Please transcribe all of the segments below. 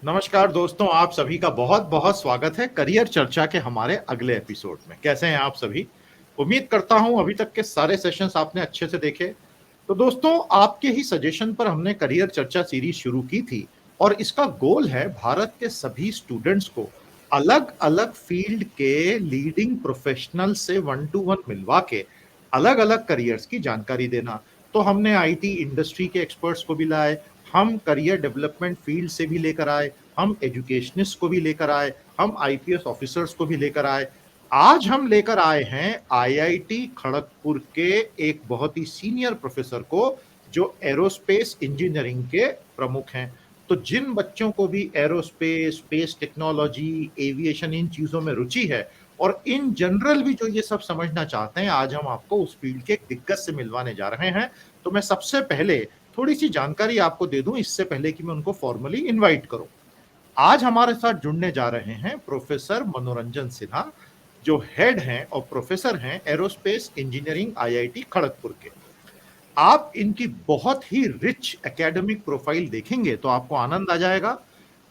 नमस्कार दोस्तों, आप सभी का बहुत-बहुत स्वागत है करियर चर्चा के हमारे अगले एपिसोड में। कैसे हैं आप सभी? उम्मीद करता हूँ अभी तक के सारे सेशंस आपने अच्छे से देखे। तो दोस्तों, आपके ही सजेशन पर हमने करियर चर्चा सीरीज शुरू की थी और इसका गोल है भारत के सभी स्टूडेंट्स को अलग-अलग फील्ड के लीडिंग प्रोफेशनल से वन टू वन मिलवा के अलग-अलग करियर्स की जानकारी देना। तो हमने आईटी इंडस्ट्री के एक्सपर्ट्स को भी लाए, हम करियर डेवलपमेंट फील्ड से भी लेकर आए, हम एजुकेशनिस्ट को भी लेकर आए, हम आईपीएस ऑफिसर्स को भी लेकर आए। आज हम लेकर आए हैं आईआईटी खड़गपुर के एक बहुत ही सीनियर प्रोफेसर को, जो एरोस्पेस इंजीनियरिंग के प्रमुख हैं। तो जिन बच्चों को भी एरोस्पेस, स्पेस टेक्नोलॉजी, एविएशन इन चीज़ों में रुचि है और इन जनरल भी जो ये सब समझना चाहते हैं, आज हम आपको उस फील्ड के एक दिग्गज से मिलवाने जा रहे हैं। तो मैं सबसे पहले थोड़ी-सी जानकारी आपको दे दूँ इससे पहले कि मैं उनको फॉर्मली इनवाइट करूँ। आज हमारे साथ जुड़ने जा रहे हैं प्रोफेसर मनोरंजन सिन्हा, जो हेड हैं और प्रोफेसर हैं एरोस्पेस इंजीनियरिंग आईआईटी खड़गपुर के। आप इनकी बहुत ही रिच एकेडमिक प्रोफाइल देखेंगे तो आपको आनंद आ जाएगा।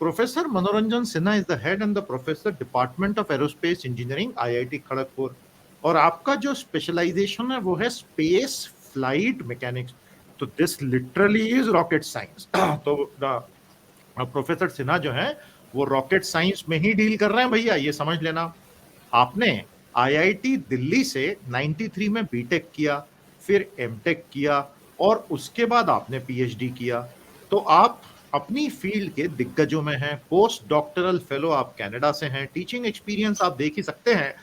प्रोफेसर मनोरंजन Sinha is the head and the professor department of aerospace engineering IIT Kharagpur और आपका जो स्पेशलाइजेशन है वो है स्पेस फ्लाइट मैकेनिक्स। तो this literally is rocket science. तो प्रोफेसर सिन्हा जो है वो रॉकेट साइंस में ही डील कर रहे हैं भैया, ये समझ लेना। आपने आईआईटी दिल्ली से 93 में बीटेक किया, फिर एमटेक किया और उसके बाद आपने पीएचडी किया। तो आप अपनी फील्ड के दिग्गजों में हैं। पोस्ट डॉक्टरल फेलो आप कनाडा से हैं। टीचिंग एक्सपीरियंस आप देख ही सकते हैं।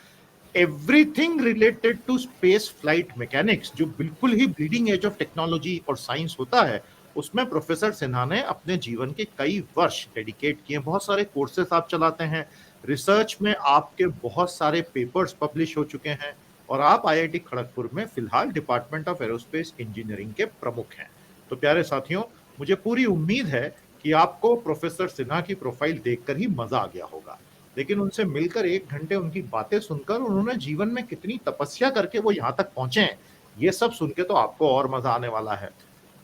Everything related to space flight mechanics, जो बिल्कुल ही ब्लीडिंग एज ऑफ टेक्नोलॉजी और साइंस होता है, उसमें प्रोफेसर सिन्हा ने अपने जीवन के कई वर्ष डेडिकेट किए। बहुत सारे कोर्सेस आप चलाते हैं, रिसर्च में आपके बहुत सारे पेपर्स पब्लिश हो चुके हैं और आप आईआईटी खड़गपुर में फिलहाल डिपार्टमेंट ऑफ एरोस्पेस इंजीनियरिंग के प्रमुख हैं। तो प्यारे साथियों, मुझे पूरी उम्मीद है कि आपको प्रोफेसर सिन्हा की प्रोफाइल देखकर ही मजा आ गया होगा, लेकिन उनसे मिलकर 1 घंटे उनकी बातें सुनकर उन्होंने जीवन में कितनी तपस्या करके वो यहाँ तक पहुंचे हैं, ये सब सुन के तो आपको और मजा आने वाला है।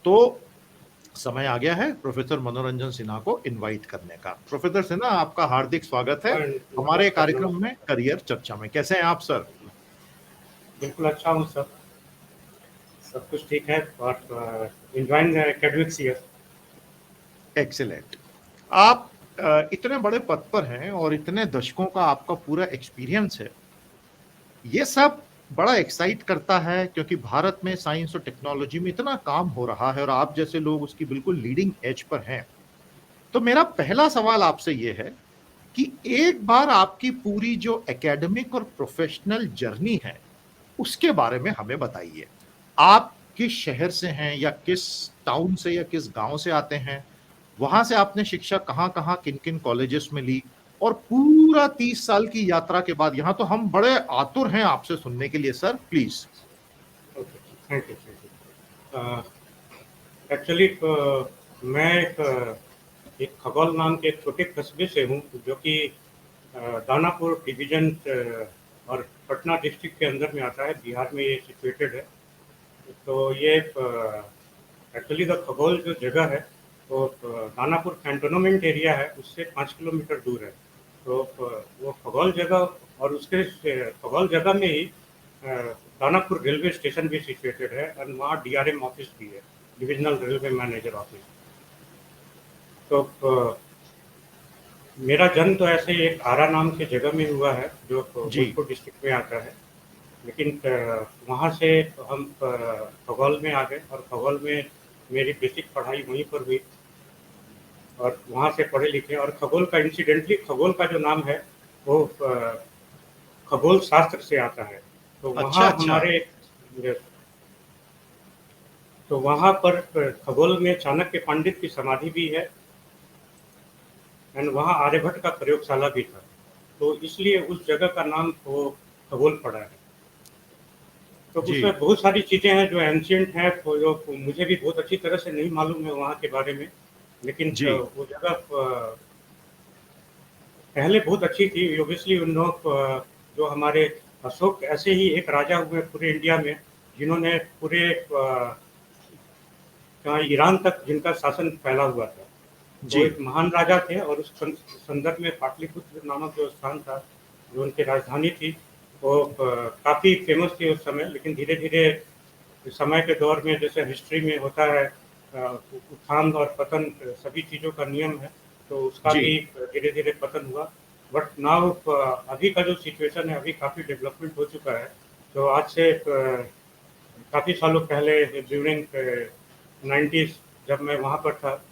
तो समय आ गया है प्रोफेसर मनोरंजन सिन्हा को इनवाइट करने का। प्रोफेसर सिन्हा, आपका हार्दिक स्वागत है हमारे नमस्कार। कार्यक्रम में करियर चर्चा में। कैसे हैं आप सर? बिल्कुल अच्छा हूँ सर, सब कुछ ठीक है और एंजॉयिंग एकेडमिक्स ईयर। एक्सीलेंट। आप इतने बड़े पद पर हैं और इतने दशकों का आपका पूरा एक्सपीरियंस है। ये सब बड़ा एक्साइट करता है क्योंकि भारत में साइंस और टेक्नोलॉजी में इतना काम हो रहा है और आप जैसे लोग उसकी बिल्कुल लीडिंग एज पर हैं। तो मेरा पहला सवाल आपसे ये है कि एक बार आपकी पूरी जो एकेडमिक और प्रोफेशनल जर्नी है उसके बारे में हमें बताइए। आप किस शहर से हैं या किस टाउन से या किस गांव से आते हैं? वहां से आपने शिक्षा कहाँ-कहाँ, किन-किन कॉलेजेस में ली? और पूरा 30 साल की यात्रा के बाद यहाँ तो हम बड़े आतुर हैं आपसे सुनने के लिए sir, please. Okay, thank you. Actually मैं एक खगौल नाम के एक छोटे कस्बे से हूँ जो कि दानापुर डिवीजन और पटना डिस्ट्रिक्ट के अंदर में आता है, बिहार में ये सिचुएटेड है। तो ये एक्चुअली द खगौल जो जगह है वो दानापुर कैंटोनमेंट एरिया है, उससे 5 किलोमीटर दूर है। तो वो खगौल जगह और उसके खगौल जगह में ही दानापुर रेलवे स्टेशन भी सिचुएटेड है और वहाँ डीआरएम ऑफिस भी है, डिविजनल रेलवे मैनेजर ऑफिस। तो मेरा जन्म तो ऐसे ही एक आरा नाम की जगह में हुआ है जो भोजपुर डिस्ट्रिक्ट में आता है, लेकिन वहाँ से हम खगौल में आ गए और खगौल में मेरी बेसिक पढ़ाई वहीं पर हुई और वहाँ से पढ़े लिखे। और खगोल का इंसिडेंटली खगोल का जो नाम है वो खगोल शास्त्र से आता है। तो अच्छा वहाँ अच्छा। हमारे तो वहाँ पर खगोल में चाणक्य पंडित की समाधि भी है एंड वहाँ आर्यभट्ट का प्रयोगशाला भी था, तो इसलिए उस जगह का नाम वो खगोल पड़ा है। तो जी उसमें बहुत सारी चीज़ें हैं जो एंशियंट हैं, तो जो मुझे भी बहुत अच्छी तरह से नहीं मालूम है वहाँ के बारे में, लेकिन जी। वो जगह पहले बहुत अच्छी थी। ऑब्वियसली उन लोग जो हमारे अशोक ऐसे ही एक राजा हुए पूरे इंडिया में जिन्होंने पूरे ईरान तक जिनका शासन फैला हुआ था। जी। वो एक महान राजा थे और उस संदर्भ में पाटलिपुत्र नामक जो स्थान था, जो उनकी राजधानी थी, वो काफ़ी फेमस थी उस समय। लेकिन धीरे-धीरे समय के दौर में, जैसे हिस्ट्री में होता है, उत्थान और पतन सभी चीज़ों का नियम है, तो उसका जी। भी धीरे-धीरे पतन हुआ। बट नाउ अभी का जो सिचुएशन है, अभी काफ़ी डेवलपमेंट हो चुका है। तो आज से काफ़ी सालों पहले ड्यूरिंग 90s जब मैं वहाँ पर था,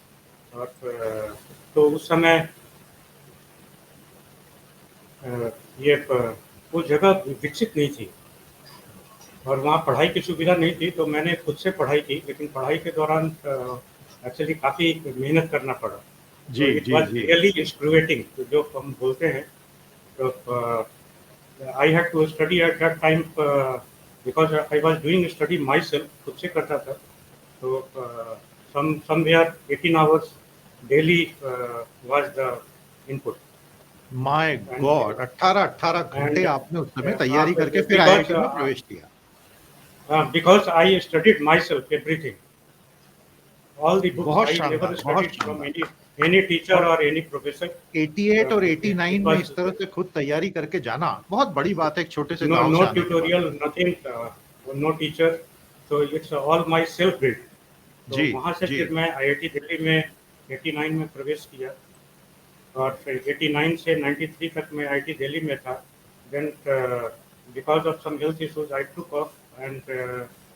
और तो उस समय ये वो जगह विकसित नहीं थी और वहाँ पढ़ाई की सुविधा नहीं थी, तो मैंने खुद से पढ़ाई की। लेकिन पढ़ाई के दौरान एक्चुअली काफ़ी मेहनत करना पड़ा। जी, तो इट जी, वाज़ जी। रियली एक्सप्लोरेटिंग, जो हम बोलते हैं। तो I had to study at that time because I was doing study myself, खुद से करता था। तो somewhere 18 hours daily was the input. My and God! 18-18 घंटे and आपने उस समय तैयारी करके फिर because आईआईटी में प्रवेश किया। because I studied myself everything, all the books. बहुत I शानदार, never बहुत studied from शानदार। any teacher और or any professor. 88 और It 89 में was इस तरह से खुद तैयारी करके जाना बहुत बड़ी बात है एक छोटे से गांव से no आने के बाद। tutorial, nothing, no teacher. So it's all my self built. तो जी, वहाँ से जी। फिर मैं IIT दिल्ली में 89 में प्रवेश किया और फिर 89 से 93 तक मैं IIT दिल्ली में था। Then because of some health issues I took off and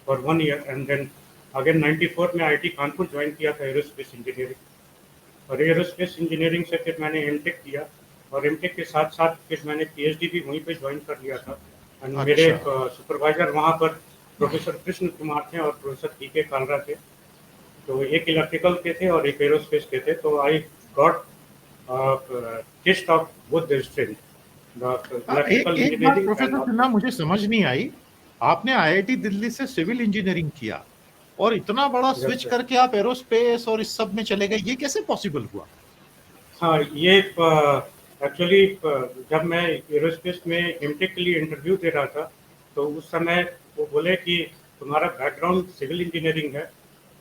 for 1 year, and then again 94 में IIT कानपुर ज्वाइन किया था एरोस्पेस इंजीनियरिंग। और एरोस्पेस इंजीनियरिंग से फिर मैंने एमटेक किया और एमटेक के साथ साथ फिर मैंने पीएचडी भी वहीं पे ज्वाइन कर लिया था। एंड मेरे अच्छा। सुपरवाइजर वहाँ पर प्रोफेसर कृष्ण कुमार थे और प्रोफेसर पीके कालरा थे। तो एक इलेक्ट्रिकल के थे और एक एरोस्पेस के थे। तो I got taste of both the stream, the electrical एक बात engineering and professor Sinha also. मुझे समझ नहीं आई। आपने आईआईटी दिल्ली से सिविल इंजीनियरिंग किया और इतना बड़ा स्विच यस। करके आप एरोस्पेस और इस सब में चले गए, ये कैसे पॉसिबल हुआ? हाँ, ये एक्चुअली जब मैं एरोस्पेस में एमटेक के लिए इंटरव्यू दे रहा था, तो उस समय वो बोले कि तुम्हारा बैकग्राउंड सिविल इंजीनियरिंग है।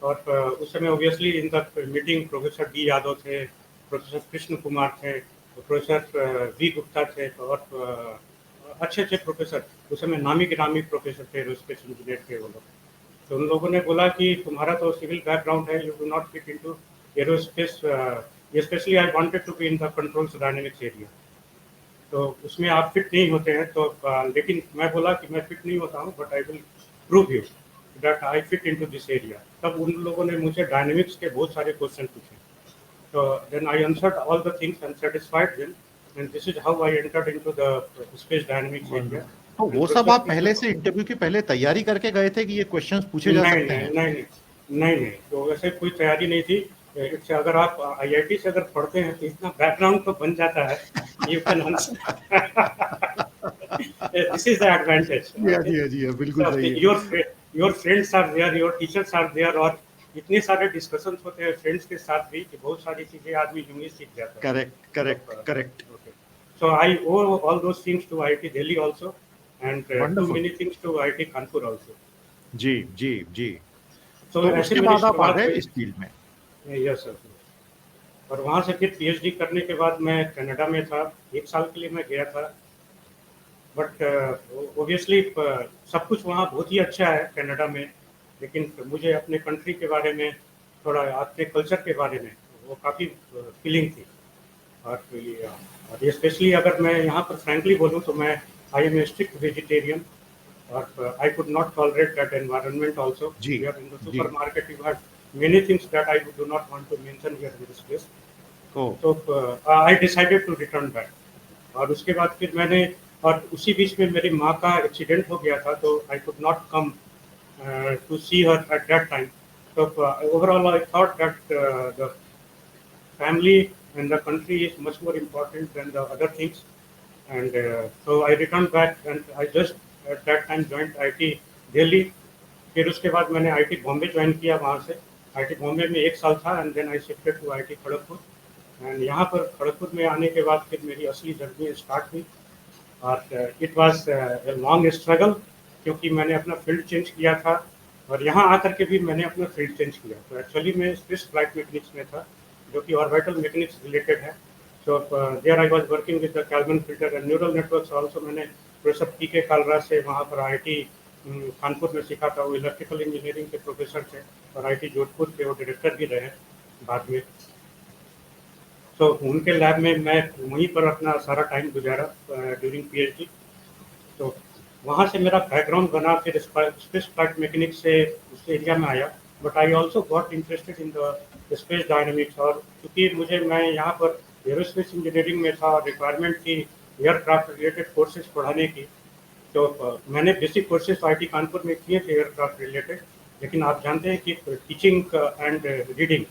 और उस समय obviously in the meeting professor D Yadav थे, प्रोफेसर कृष्ण कुमार थे, प्रोफेसर वी गुप्ता थे, और अच्छे अच्छे प्रोफेसर, उस समय नामी गिरामी प्रोफेसर थे, एरोस्पेस इंजीनियर थे वो लोग। तो उन लोगों ने बोला कि तुम्हारा तो सिविल बैकग्राउंड है, you do not fit into aerospace, especially I wanted to be in the controls dynamics area. तो उसमें आप फिट नहीं होते हैं। तो लेकिन मैं बोला कि मैं फिट नहीं होता हूँ, but I will prove you that I fit into this area. तब उन लोगों ने मुझे डायनेमिक्स के बहुत सारे क्वेश्चन पूछे। तो then I answered all the things and satisfied them, and this is how I entered into the space dynamics area. तो वो सब आप पहले से इंटरव्यू की पहले तैयारी करके गए थे कि ये क्वेश्चंस पूछे जा नहीं सकते नहीं हैं? नहीं नहीं नहीं नहीं, तो वैसे कोई तैयारी नहीं थी। इससे अगर आप आईआईटी से अगर पढ़ते हैं तो इतना बैकग्राउंड तो बन जाता है, you can answer. This is the advantage. जी हाँ, जी हाँ, जी हाँ, बिल्कुल सही है। Your friends are there, your teachers are there, और इतने सारे डिस्कशंस होते हैं फ्रेंड्स के साथ भी कि बहुत सारी चीजें आदमी यूं ही सीख जाता है। Correct, correct, correct. So I owe all those things to IIT Delhi also, and too wonderful. many things to IIT Kanpur also. जी, जी, जी। So तो ऐसे उसके मेरी बाद आप आ शुरुआत गए हुई। इस फील्ड में। Yes sir. और वहाँ से फिर पीएचडी करने के बाद मैं कनाडा में था, 1 साल के लिए मैं गया था। बट ऑब्वियसली सब कुछ वहाँ बहुत ही अच्छा है कनाडा में, लेकिन मुझे अपने कंट्री के बारे में, थोड़ा अपने कल्चर के बारे में वो काफ़ी फीलिंग थी। और स्पेशली अगर मैं यहाँ पर फ्रैंकली बोलूँ तो मैं I am a strict vegetarian, और I could not tolerate that environment also. जी, वी आर इन द जी। Supermarket, you have many things that I do not want to mention here in this place. Oh, तो I decided to return back. और उसके बाद फिर मैंने, और उसी बीच में मेरी माँ का एक्सीडेंट हो गया था, तो I could not come to see her at that time. तो overall I thought that the family and the country is much more important than the other things. And so I returned back, and I just at that time joined IIT Delhi. फिर उसके बाद मैंने IIT Bombay join किया। वहाँ से IIT Bombay में 1 साल था, and then I shifted to IIT Kharagpur. And यहाँ पर खड़गपुर में आने के बाद फिर मेरी असली जर्नी स्टार्ट हुई। और it was a long struggle, क्योंकि मैंने अपना फील्ड चेंज किया था, और यहाँ आकर के भी मैंने अपना फील्ड चेंज किया। तो एक्चुअली मैं स्पेस फ्लाइट मैकेनिक्स में था, जो कि ऑर्बिटल मैकेनिक्स रिलेटेड है। So there I was working with the Kalman filter and neural networks also. मैंने प्रोफेसर पीके कालरा से वहाँ पर आईआईटी कानपुर में सीखा था। वो इलेक्ट्रिकल इंजीनियरिंग के प्रोफेसर थे और आईआईटी जोधपुर के वो डायरेक्टर भी रहे बाद में। तो उनके लैब में मैं वहीं पर अपना सारा टाइम गुजारा ड्यूरिंग पीएचडी। तो वहाँ से मेरा बैकग्राउंड बना, फिर स्पेस फ्लाइट मैकेनिक्स से उस एरिया में आया। But I also got interested in the space dynamics. और क्योंकि मैं यहाँ पर एरोस्पेस इंजीनियरिंग में था और रिक्वायरमेंट थी एयरक्राफ्ट रिलेटेड कोर्सेज पढ़ाने की, तो मैंने बेसिक कोर्सेज आईआईटी कानपुर में किए थे एयरक्राफ्ट रिलेटेड। लेकिन आप जानते हैं कि teaching and reading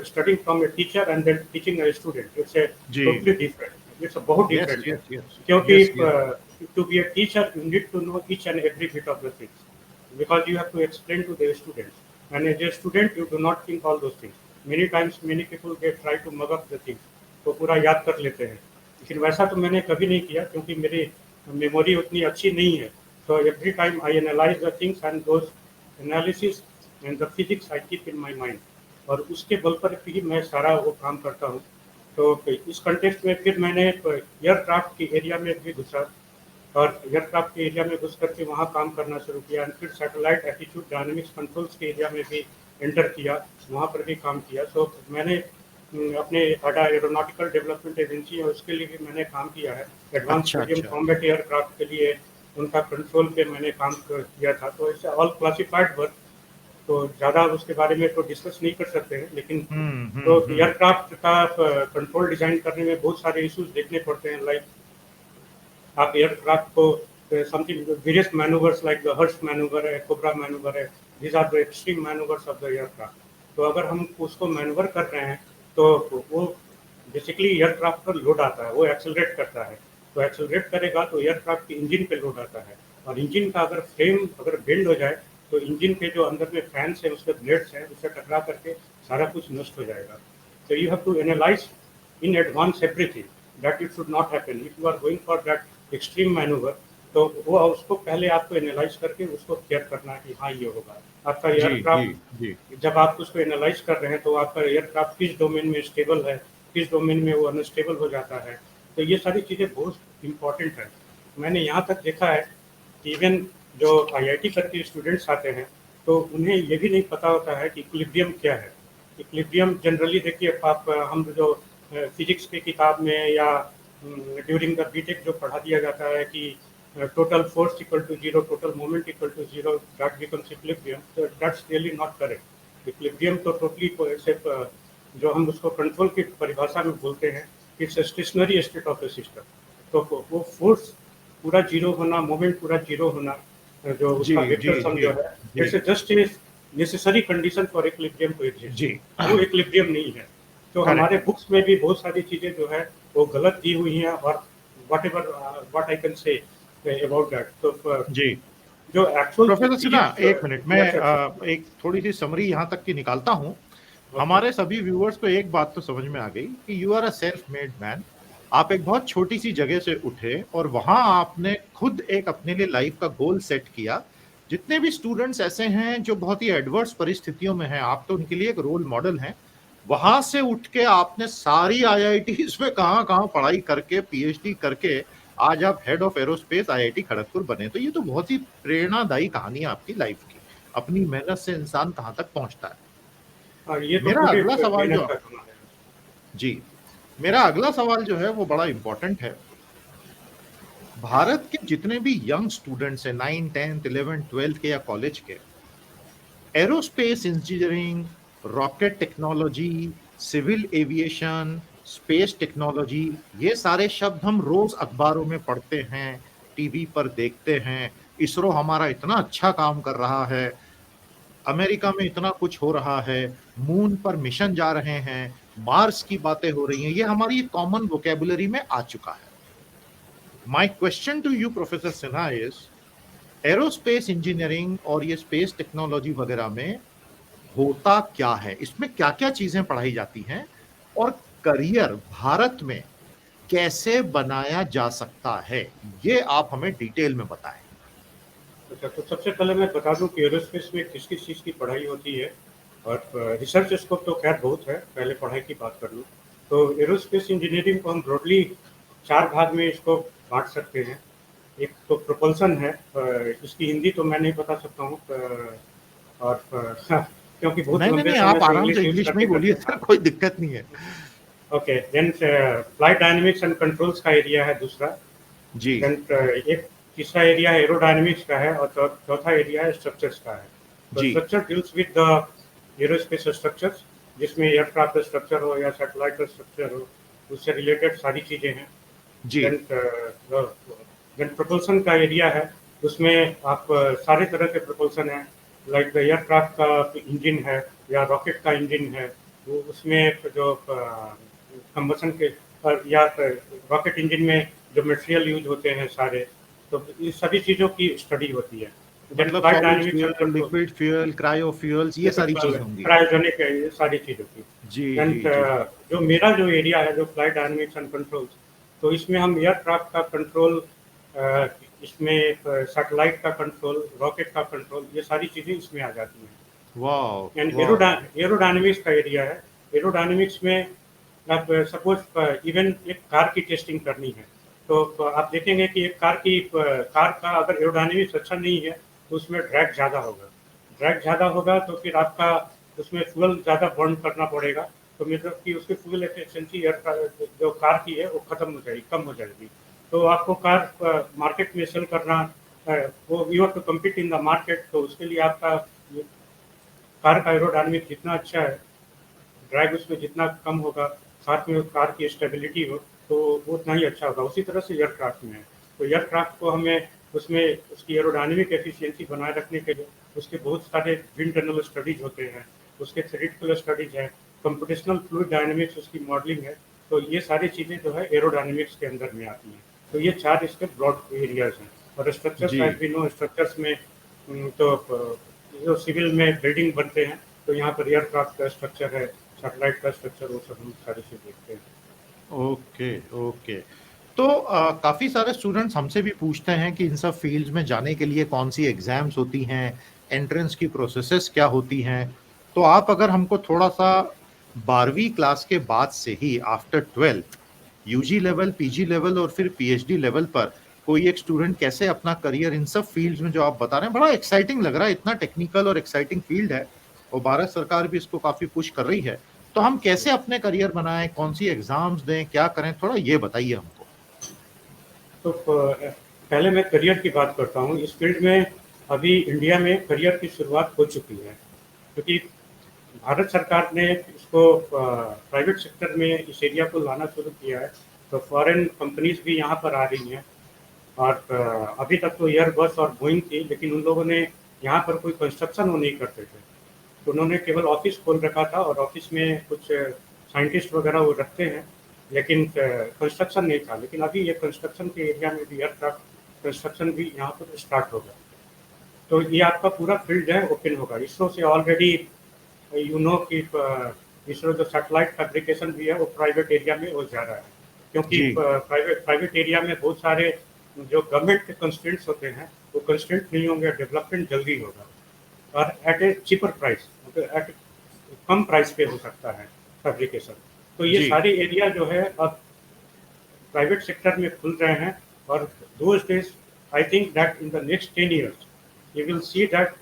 studying from a teacher and then teaching a student, it's a जी टोटली डिफरेंट, इट्स बहुत यस डिफरेंट है। यस यस क्योंकि yes yes to be a teacher you need to know each and every bit of the things, because you have to explain to the students, and as a student you do not think all those things. Many times many people they try to mug up the things, तो पूरा याद कर लेते हैं। लेकिन वैसा तो मैंने कभी नहीं किया, क्योंकि मेरी मेमोरी उतनी अच्छी नहीं है। So every time I analyze the things and those analysis and the physics I keep in my mind, और उसके बल पर भी मैं सारा वो काम करता हूँ। तो इस कंटेक्स्ट में फिर मैंने एयरक्राफ्ट की एरिया में भी घुसा और एयरक्राफ्ट के एरिया में घुस करके वहाँ काम करना शुरू किया। एंड फिर सैटेलाइट एटीट्यूड डायनेमिक्स कंट्रोल्स के एरिया में भी एंटर किया, वहाँ पर भी काम किया। सो मैंने अपने अडा एरोनॉटिकल डेवलपमेंट एजेंसी है उसके लिए भी मैंने काम किया है। एडवांस मीडियम कॉम्बैट एयरक्राफ्ट के लिए उनका कंट्रोल पे मैंने काम किया था। तो इससे ऑल क्लासिफाइड वर्क, तो ज़्यादा उसके बारे में तो डिस्कस नहीं कर सकते हैं। लेकिन तो एयरक्राफ्ट का कंट्रोल डिजाइन करने में बहुत सारे इश्यूज देखने पड़ते हैं। लाइक आप एयरक्राफ्ट को something various manoeuvres like the Herbst manoeuvre है, कोबरा मैनूवर है, these are the extreme manoeuvres of the aircraft. तो अगर हम उसको मैनूवर कर रहे हैं तो वो बेसिकली एयरक्राफ्ट पर लोड आता है, वो एक्सेलरेट करता है। तो एक्सेलरेट करेगा तो एयरक्राफ्ट की इंजन पे लोड आता है, और इंजन का अगर फ्रेम अगर बेंड हो जाए तो इंजन के जो अंदर में फैंस है उसके ब्लेड्स हैं उससे टकरा करके सारा कुछ नष्ट हो जाएगा। तो you have to analyse in advance everything that it should not happen if you are going for that extreme maneuver। तो वो उसको पहले आपको एनालाइज करके उसको केयर करना है कि हाँ ये होगा आपका एयरक्राफ्ट। जब आप उसको एनालाइज कर रहे हैं तो आपका एयरक्राफ्ट किस डोमेन में स्टेबल है, किस डोमेन में वो अनस्टेबल हो जाता है। तो ये सारी चीज़ें बहुत इम्पोर्टेंट है। मैंने यहाँ तक देखा है कि इवन जो आईआईटी करके स्टूडेंट्स आते हैं तो उन्हें ये भी नहीं पता होता है कि इक्विलिब्रियम क्या है। इक्विलिब्रियम जनरली देखिए आप हम जो फिजिक्स की किताब में या ड्यूरिंग द बीटेक जो पढ़ा दिया जाता है कि total force equal to zero, total moment equal to zero, that becomes equilibrium. तो that's really not correct. Equilibrium तो टोटली सिर्फ जो हम उसको कंट्रोल की परिभाषा में बोलते हैं, it's a stationary state of A system. तो वो फोर्स पूरा जीरो होना, मोमेंट पूरा जीरो होना, जो उसका वेक्टर सम जो है, it's just a necessary condition for equilibrium to exist. वो इक्विलिब्रियम नहीं है। तो हमारे बुक्स में भी बहुत सारी चीजें जो है वो गलत दी हुई हैं, और what I can say about that. तो जी जो एक्चुअल प्रोफेसर सिन्हा, एक मिनट मैं एक थोड़ी सी समरी यहाँ तक की निकालता हूँ। हमारे सभी व्यूअर्स को एक बात तो समझ में आ गई कि you are a self made man. आप एक बहुत छोटी सी जगह से उठे और वहां आपने खुद एक अपने लिए लाइफ का गोल सेट किया। जितने भी स्टूडेंट्स ऐसे हैं जो बहुत ही एडवर्स परिस्थितियों में हैं, आप तो उनके लिए एक रोल मॉडल हैं। वहां से उठ के आपने सारी आईआईटीज में कहां पढ़ाई करके पीएचडी करके आज आप head of aerospace IIT Kharagpur बने। तो ये तो बहुत ही प्रेरणादायी कहानी है आपकी लाइफ की। अपनी मेहनत से इंसान कहां तक पहुंचता है। ये तो मेरा अगला सवाल जो जी मेरा अगला सवाल जो है वो बड़ा इंपॉर्टेंट है। भारत के जितने भी यंग स्टूडेंट्स हैं 9, 10, 11, 12 के या कॉलेज के, aerospace engineering, rocket technology, civil aviation, space technology, ये सारे शब्द हम रोज अखबारों में पढ़ते हैं, टीवी पर देखते हैं। इसरो हमारा इतना अच्छा काम कर रहा है, अमेरिका में इतना कुछ हो रहा है, मून पर मिशन जा रहे हैं, मार्स की बातें हो रही हैं, ये हमारी कॉमन वोकेबुलरी में आ चुका है। My question to you professor Sinha is, aerospace engineering और ये स्पेस टेक्नोलॉजी वगैरह में होता क्या है, इसमें क्या क्या चीजें पढ़ाई जाती हैं, और करियर भारत में कैसे बनाया जा सकता है, ये आप हमें डिटेल में बताएं। अच्छा, तो सबसे पहले मैं बता दूं कि एरोस्पेस में किस किस चीज़ की पढ़ाई होती है। और रिसर्च स्कोप तो खैर बहुत है। पहले पढ़ाई की बात कर लूँ तो एरोस्पेस इंजीनियरिंग को हम ब्रॉडली 4 भाग में इसको बांट सकते हैं। एक तो प्रोपल्सन है, इसकी हिंदी तो मैं नहीं बता सकता हूँ, और क्योंकि बहुत नहीं नहीं लंबे नहीं, समय आप से आराम से इंग्लिश यूज इंग्लिश में करते ही बोलिए करते। सर, हाँ, कोई दिक्कत नहीं है। Okay, then flight dynamics and controls का एरिया है दूसरा। जी देन एक तीसरा एरिया एरोडायनेमिक्स का है, और चौथा एरिया स्ट्रक्चर्स का है। तो जी structure deals with the aerospace structures, जिसमें एयरक्राफ्ट स्ट्रक्चर हो या सैटेलाइट का स्ट्रक्चर हो, उससे रिलेटेड सारी चीज़ें हैं। जी देन देन प्रोपल्सन का एरिया है, उसमें आप सारे तरह के प्रोपल्सन हैं, लाइक द एयरक्राफ्ट का इंजन है या रॉकेट का इंजन है, वो उसमें जो कंबसन के या रॉकेट इंजन में जो मटेरियल यूज होते हैं सारे, तो इस सभी चीज़ों की स्टडी होती है। देन मतलब flight solid dynamics and fuel, control, liquid fuel, cryo fuels, ये सारी चीजें होंगी। क्रायोजेनिक है, ये सारी चीज़ों की। जी एंड जी जी जो मेरा जो एरिया है, जो फ्लाइट डायनेमिक्स एंड कंट्रोल्स, तो इसमें हम एयरक्राफ्ट का कंट्रोल, इसमें सैटेलाइट का कंट्रोल, रॉकेट का कंट्रोल, ये सारी चीज़ें इसमें आ जाती हैं। वाह एंड वाह। एरोडायनेमिक्स का एरिया है। एरोडायनेमिक्स में आप सपोज इवन एक कार की टेस्टिंग करनी है, तो आप देखेंगे कि एक कार का अगर एरोडायनेमिक्स अच्छा नहीं है तो उसमें ड्रैग ज़्यादा होगा। ड्रैग ज़्यादा होगा तो फिर आपका उसमें फ्यूल ज़्यादा बर्न करना पड़ेगा, तो मतलब कि उसकी फ्यूल एफिशिएंसी जो कार की है वो खत्म हो जाएगी, कम हो जाएगी। तो आपको कार मार्केट में सेल करना, वो you have to compete in the market, तो उसके लिए आपका कार का एरोडायनेमिक जितना अच्छा है, ड्रैग उसमें जितना कम होगा, साथ में कार की स्टेबिलिटी हो, तो वो उतना ही अच्छा होगा। उसी तरह से एयरक्राफ्ट में है, तो एयरक्राफ्ट को हमें उसमें उसकी एरोडायनेमिक एफिशिएंसी बनाए रखने के लिए उसके बहुत सारे विंड टनल स्टडीज होते हैं, उसके थ्योरेटिकल स्टडीज हैं, कंप्यूटेशनल फ्लूइड डायनेमिक्स उसकी मॉडलिंग है। तो ये सारी चीज़ें जो है एरोडायनेमिक्स के अंदर में आती हैं। तो ये 4 इसके ब्रॉड एरियाज हैं। और स्ट्रक्चर्स, जी एज वी नो, स्ट्रक्चर्स में तो जो सिविल में बिल्डिंग बनते हैं, तो यहाँ पर एयरक्राफ्ट का स्ट्रक्चर है, सैटेलाइट का स्ट्रक्चर, वो सब हम सारी चीज़ देखते हैं। Okay okay. तो काफी सारे स्टूडेंट्स हमसे भी पूछते हैं कि इन सब फील्ड्स में जाने के लिए कौन सी एग्जाम्स होती हैं, एंट्रेंस की प्रोसेसेस क्या होती हैं। तो आप अगर हमको थोड़ा सा 12वीं क्लास के बाद से ही after 12th UG level, PG level और फिर पीएचडी लेवल पर कोई एक स्टूडेंट कैसे अपना करियर इन सब फील्ड्स में जो आप बता रहे हैं, बड़ा एक्साइटिंग लग रहा है, इतना टेक्निकल और एक्साइटिंग फील्ड है और भारत सरकार भी इसको काफी पुश कर रही है। तो हम कैसे अपने करियर बनाएं, कौन सी एग्जाम्स दें, क्या करें, थोड़ा ये बताइए हमको। तो पहले मैं करियर की बात करता हूँ। इस फील्ड में अभी इंडिया में करियर की शुरुआत हो चुकी है, क्योंकि भारत सरकार ने इसको प्राइवेट सेक्टर में इस एरिया को लाना शुरू किया है। तो फॉरेन कंपनीज भी यहाँ पर आ रही हैं। और अभी तक तो एयरबस और बोइंग थी, लेकिन उन लोगों ने यहाँ पर कोई कंस्ट्रक्शन वो नहीं करते थे, तो उन्होंने केवल ऑफिस खोल रखा था, और ऑफिस में कुछ साइंटिस्ट वगैरह वो रखते हैं, लेकिन कंस्ट्रक्शन नहीं था। लेकिन अभी ये कंस्ट्रक्शन के एरिया में भी एयरक्राफ्ट कंस्ट्रक्शन भी यहाँ पर स्टार्ट होगा। तो ये आपका पूरा फील्ड है ओपन होगा। इसरो से ऑलरेडी यू नो कि इसरो जो सैटेलाइट फैब्रिकेशन भी है वो प्राइवेट एरिया में हो जा रहा है, क्योंकि जी प्राइवेट एरिया में बहुत सारे जो गवर्नमेंट के कंस्ट्रेंट्स होते हैं वो कंस्ट्रेंट नहीं होंगे, डेवलपमेंट जल्दी होगा और एट ए चीपर प्राइस, एट कम प्राइस पे हो सकता है फैब्रिकेशन। तो ये जी सारे एरिया जो है अब प्राइवेट सेक्टर में खुल रहे हैं। और those days, I think that in the next 10 years, you will see that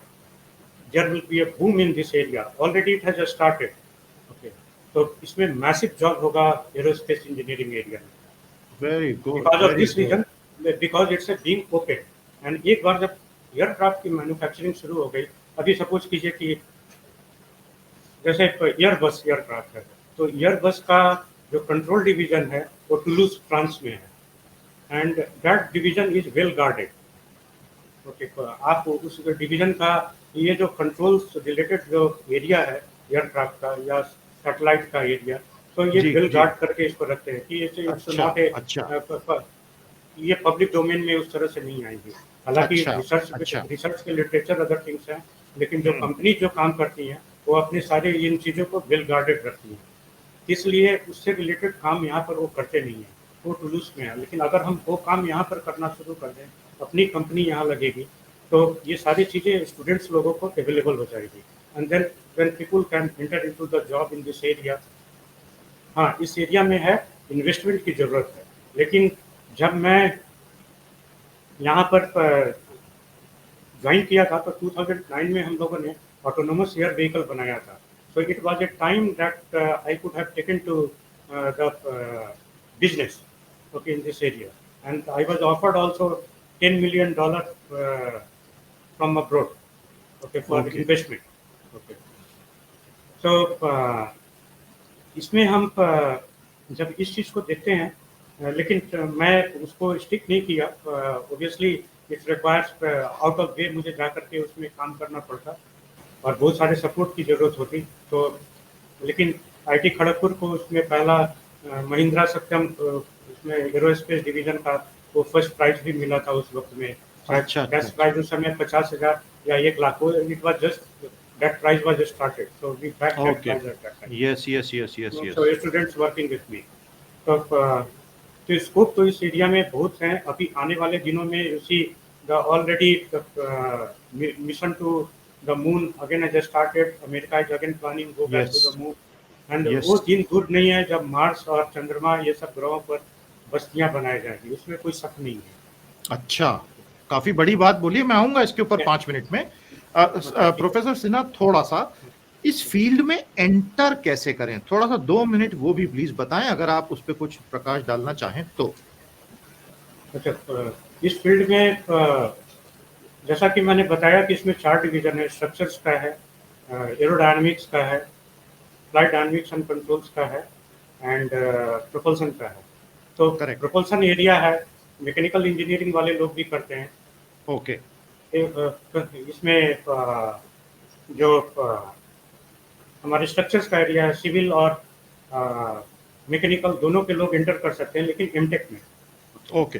there will be a boom in this area. Already it has started. Okay. तो इसमें मैसिव जॉब होगा एरोस्पेस इंजीनियरिंग एरिया में, very good because of very this good. Reason, because it's a being open. And एक बार जब aircraft की manufacturing शुरू हो गई, अभी सपोज कीजिए कि जैसे एयरबस एयरक्राफ्ट है, तो एयरबस का जो कंट्रोल डिवीजन है वो टुलूज फ्रांस में है, and that division is well guarded. Okay, आप उस डिवीजन का ये जो कंट्रोल्स रिलेटेड जो एरिया है एयरक्राफ्ट का या सैटेलाइट का एरिया, तो ये जी वेल जी। गार्ड करके इसको रखते हैं कि इट्स अच्छा नॉट ए, अच्छा ये पब्लिक डोमेन में उस तरह से नहीं आएंगे। हालांकि अच्छा अच्छा। रिसर्च के लिटरेचर अदर थिंग्स हैं, लेकिन जो हम्म। कंपनी जो काम करती हैं वो अपने सारे इन चीज़ों को वेल गार्डेड रखती हैं, इसलिए उससे रिलेटेड काम यहाँ पर वो करते नहीं हैं, वो टुलूस में है। लेकिन अगर हम वो काम यहाँ पर करना शुरू कर दें, अपनी कंपनी यहाँ लगेगी, तो ये सारी चीज़ें स्टूडेंट्स लोगों को अवेलेबल हो जाएगी। And then when people can enter into the job in this area. हाँ, इस एरिया में है, इन्वेस्टमेंट की ज़रूरत है, लेकिन जब मैं यहाँ पर ज्वाइन किया था तो 2009 में हम लोगों ने ऑटोनोमस एयर व्हीकल बनाया था. So it was a time that I could have taken to the business, okay, in this area, and I was offered also $10 million from abroad, okay, for investment, okay. So इसमें हम जब इस चीज़ को देखते हैं, लेकिन मैं उसको स्टिक नहीं किया. Obviously it requires out of वे मुझे जा करके उसमें काम करना पड़ता और बहुत सारे सपोर्ट की ज़रूरत होती. तो लेकिन आईटी खड़गपुर को उसमें पहला महिंद्रा सत्यम उसमें एरोस्पेस डिवीजन का वो फर्स्ट प्राइज भी मिला था उस वक्त में. अच्छा. बेस्ट प्राइज उस समय 50,000 या 1 lakh. It was just that prize was just started, so we backed that prize at that time. Yes. So students working with me. तो स्कोप तो इस एरिया में बहुत हैं. अभी आने वाले दिनों में उसी the already mission to the moon again has started. America is again planning go back to the moon. And वो दिन दूर नहीं है जब मार्स और चंद्रमा ये सब ग्रहों पर बस्तियां बनाई जाएंगी, उसमें कोई शक नहीं है. अच्छा, काफी बड़ी बात बोली. मैं आऊंगा इसके ऊपर 5 मिनट में. प्रोफेसर सिन्हा, थोड़ा सा इस फील्ड में एंटर कैसे करें, थोड़ा सा 2 मिनट वो भी प्लीज बताएं, अगर आप उस पर कुछ प्रकाश डालना चाहें तो. अच्छा, इस फील्ड में जैसा कि मैंने बताया कि इसमें 4 डिवीजन है. स्ट्रक्चर्स का है, एरोडायनामिक्स का है, फ्लाइट डायनामिक्स एंड कंट्रोल्स का है, एंड प्रोपल्सन का है. तो प्रोपल्सन एरिया है, मैकेनिकल इंजीनियरिंग वाले लोग भी करते हैं. ओके. इसमें जो हमारे स्ट्रक्चर्स का एरिया है, सिविल और मैकेनिकल दोनों के लोग एंटर कर सकते हैं, लेकिन एमटेक में. Okay.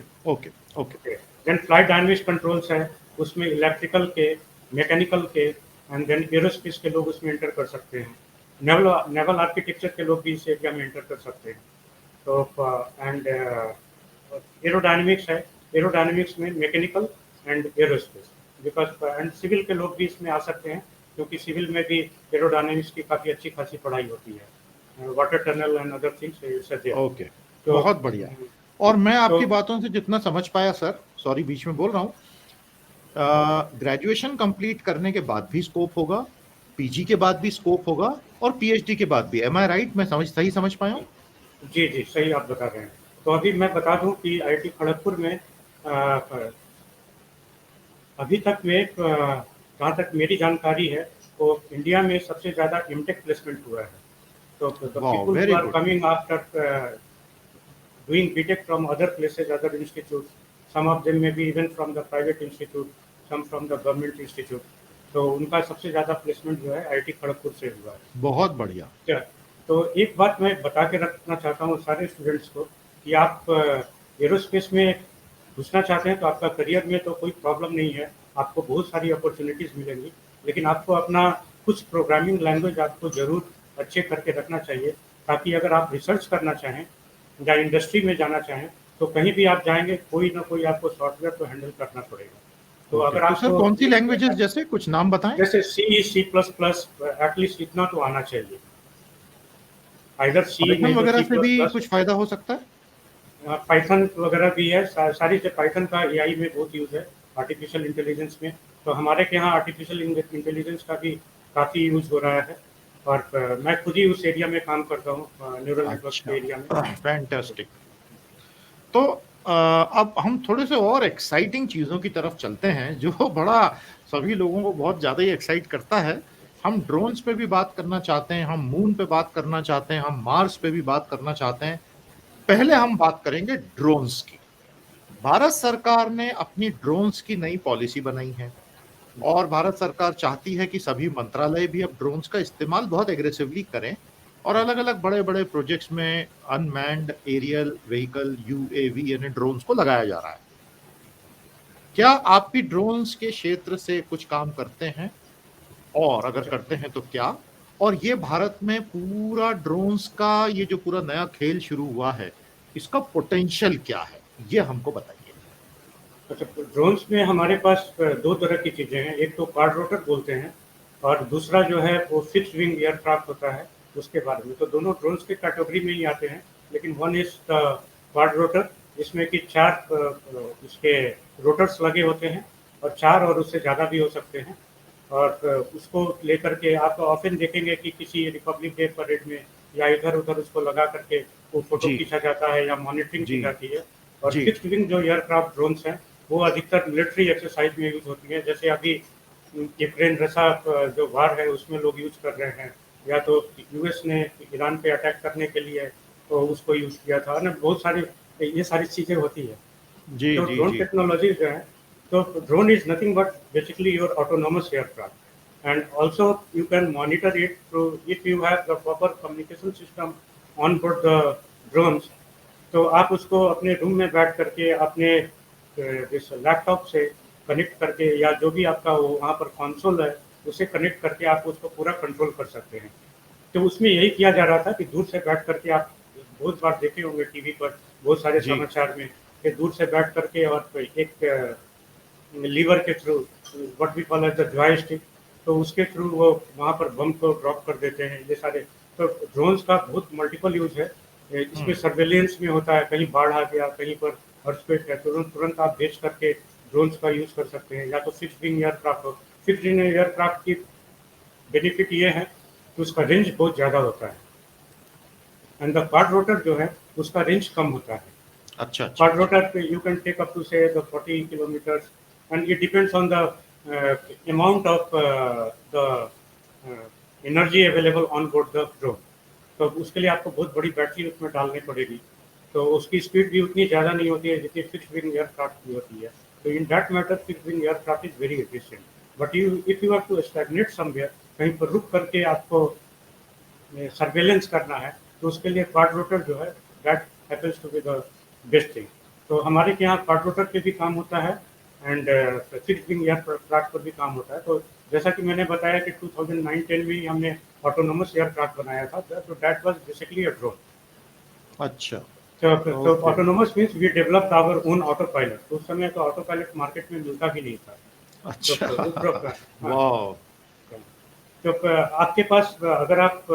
Then flight dynamics controls है, उसमें इलेक्ट्रिकल के, मैकेनिकल के, एंड देन एरोस्पेस के लोग उसमें एंटर कर सकते हैं. नेवल आर्किटेक्चर के लोग भी इस एरिया में एंटर कर सकते हैं. तो एंड एरोडायनामिक्स है, एरोडायनामिक्स में mechanical and aerospace, because and civil के लोग भी इसमें आ सकते हैं, क्योंकि सिविल में भी एरोडायनामिक्स की काफ़ी अच्छी खासी पढ़ाई होती है, water tunnel and other things. Okay, बहुत बढ़िया. और मैं आपकी बातों से जितना समझ पाया सर, सॉरी बीच में बोल रहा हूँ, ग्रेजुएशन कंप्लीट करने के बाद भी स्कोप होगा, पीजी के बाद भी स्कोप होगा, और पीएचडी के बाद भी. एम आई राइट? मैं सही समझ पाया हूँ? जी, सही आप बता रहे हैं. तो अभी मैं बता दूं कि आईटी खड़गपुर में अभी तक में जहाँ तक मेरी जानकारी है तो इंडिया में सबसे ज़्यादा एमटेक प्लेसमेंट हुआ है. तो people are coming after doing BTech from other places, other institute. Some of them may be even from the private institute, some from the government institute. तो उनका सबसे ज़्यादा प्लेसमेंट जो है आईटी खड़गपुर से हुआ है. बहुत बढ़िया. तो एक बात मैं बता के रखना चाहता हूँ सारे स्टूडेंट्स को कि आप एरोस्पेस में घुसना चाहते हैं तो आपका करियर में तो कोई प्रॉब्लम नहीं है, आपको बहुत सारी अपॉर्चुनिटीज़ मिलेंगी, लेकिन आपको अपना कुछ प्रोग्रामिंग लैंग्वेज आपको ज़रूर अच्छे करके रखना चाहिए, ताकि अगर आप रिसर्च करना चाहें या इंडस्ट्री में जाना चाहें तो कहीं भी आप जाएंगे कोई ना कोई आपको सॉफ्टवेयर तो हैंडल करना पड़ेगा. तो अगर आप सर कौन सी लैंग्वेजेस, जैसे कुछ नाम बताएं? जैसे C++, एटलीस्ट इतना तो आना चाहिए. आइदर सी वगैरह से भी कुछ फायदा हो सकता है. पाइथन वगैरह भी है, सारी से पाइथन का एआई में बहुत यूज़ है, आर्टिफिशियल इंटेलिजेंस में. तो हमारे के यहाँ आर्टिफिशियल इंटेलिजेंस का भी काफ़ी यूज़ हो रहा है, और मैं खुद ही उस एरिया में काम करता हूँ, न्यूरल नेटवर्क के एरिया में. फैंटास्टिक. तो अब हम थोड़े से और एक्साइटिंग चीज़ों की तरफ चलते हैं, जो बड़ा सभी लोगों को बहुत ज़्यादा ही एक्साइट करता है. हम ड्रोन्स पे भी बात करना चाहते हैं, हम मून पे बात करना चाहते हैं, हम मार्स पे भी बात करना चाहते हैं. पहले हम बात करेंगे ड्रोन्स की. भारत सरकार ने अपनी ड्रोन्स की नई पॉलिसी बनाई है, और भारत सरकार चाहती है कि सभी मंत्रालय भी अब ड्रोन्स का इस्तेमाल बहुत एग्रेसिवली करें, और अलग अलग बड़े बड़े प्रोजेक्ट्स में अनमैन्ड एरियल व्हीकल यूएवी यानी ड्रोन्स को लगाया जा रहा है. क्या आप भी ड्रोन्स के क्षेत्र से कुछ काम करते हैं, और अगर करते हैं तो क्या? और ये भारत में पूरा ड्रोन्स का ये जो पूरा नया खेल शुरू हुआ है, इसका पोटेंशियल क्या है, ये हमको बताइए. अच्छा, ड्रोन्स में हमारे पास 2 तरह की चीज़ें हैं. एक तो क्वाड्रोटर बोलते हैं, और दूसरा जो है वो फिक्स्ड विंग एयरक्राफ्ट होता है उसके बारे में। तो दोनों ड्रोन्स के कैटेगरी में ही आते हैं, लेकिन one is the quad rotor, जिसमें कि 4 उसके रोटर्स लगे होते हैं, और 4 और उससे ज़्यादा भी हो सकते हैं। और उसको लेकर के आप ऑफन देखेंगे कि किसी रिपब्लिक डे परेड में या इधर-उधर उसको लगा करके वो फोटो जी खींचा जाता है या मॉनिटरिंग की जी जाती है। और जी फिक्स्ड विंग जो एयरक्राफ्ट ड्रोन्स हैं, वो अधिकतर मिलिट्री एक्सरसाइज में यूज़ होती है। जैसे अभी यूक्रेन रसा जो वार है उसमें लोग यूज़ कर रहे हैं, या तो यूएस ने ईरान पे अटैक करने के लिए तो उसको यूज़ किया था ना, बहुत सारी ये सारी चीज़ें होती है। जी तो जी ड्रोन जी टेक्नोलॉजी जो है, तो drone is nothing but basically your autonomous aircraft, and also you can monitor it through if you have the proper communication system on board the drones. तो आप उसको अपने रूम में बैठ करके अपने इस लैपटॉप से कनेक्ट करके, या जो भी आपका वहाँ पर कंसोल है उसे कनेक्ट करके आप उसको पूरा कंट्रोल कर सकते हैं। तो उसमें यही किया जा रहा था कि दूर से बैठ करके आप बहुत बार देखे होंगे टीवी पर, बहुत सारे जी समाचार में, कि दूर से बैठ करके और एक लीवर के through, what we call as the joystick, तो उसके थ्रू वो वहाँ पर बम को ड्रॉप कर देते हैं, ये सारे। तो ड्रोन्स का बहुत मल्टीपल यूज है। इसमें सर्वेलेंस में होता है, कहीं बाढ़ आ गया, कहीं पर अर्थक्वेक है, तुरंत तुरंत आप भेज करके ड्रोन्स का यूज कर सकते हैं। या तो फिक्स्ड विंग एयरक्राफ्ट हो, फिक्स्ड विंग एयरक्राफ्ट की बेनिफिट ये है कि उसका रेंज बहुत ज़्यादा होता है, एंड द क्वाड रोटर जो है उसका रेंज कम होता है। अच्छा अच्छा Quad अच्छा rotor you can take up to say the 40 kilometers, and it depends on the amount of the energy available on board the drone. तो उसके लिए आपको बहुत बड़ी बैटरी उसमें डालनी पड़ेगी, तो उसकी स्पीड भी उतनी ज़्यादा नहीं होती है जितनी फिक्स्ड विंग एयरक्राफ्ट की होती है। तो in that matter fixed wing aircraft is very efficient, but you if you have to stagnate somewhere, कहीं पर रुक करके आपको सर्वेलेंस करना है, तो उसके लिए क्वाड रोटर जो है that happens to be the best thing. तो हमारे के यहाँ क्वाड रोटर पे भी काम होता है, एंड फिक्स्ड विंग एयरक्राफ्ट पर भी काम होता है। तो जैसा कि मैंने बताया कि 2009-10 में ही हमने ऑटोनोमस एयरक्राफ्ट बनाया था, तो that was basically a drone. अच्छा तो okay autonomous means we developed our own autopilot. उस समय तो ऑटो पायलट मार्केट में मिलता भी नहीं था। अच्छा तो वो हाँ, वाह तो आपके पास अगर आप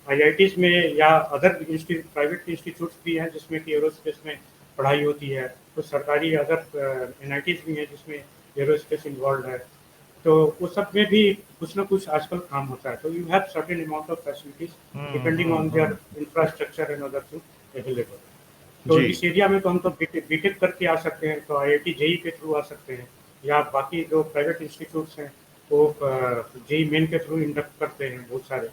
आईआईटीज में या अदर प्राइवेट इंस्टीट्यूट्स भी हैं जिसमें कि एरोस्पेस में पढ़ाई होती है, तो सरकारी अदर एनआईटीज भी हैं जिसमें एरोस्पेस इन्वॉल्व है, तो उस सब में भी कुछ ना कुछ आजकल काम होता है। तो you have certain amount of facilities depending on their hmm. Infrastructure and other thing available. तो जी इस एरिया में तो हम तो बीटेक करके आ सकते हैं, तो आईआईटी जेई के थ्रू आ सकते हैं, या बाकी जो प्राइवेट इंस्टीट्यूट्स हैं वो जेई मेन के थ्रू इंडक्ट करते हैं बहुत सारे।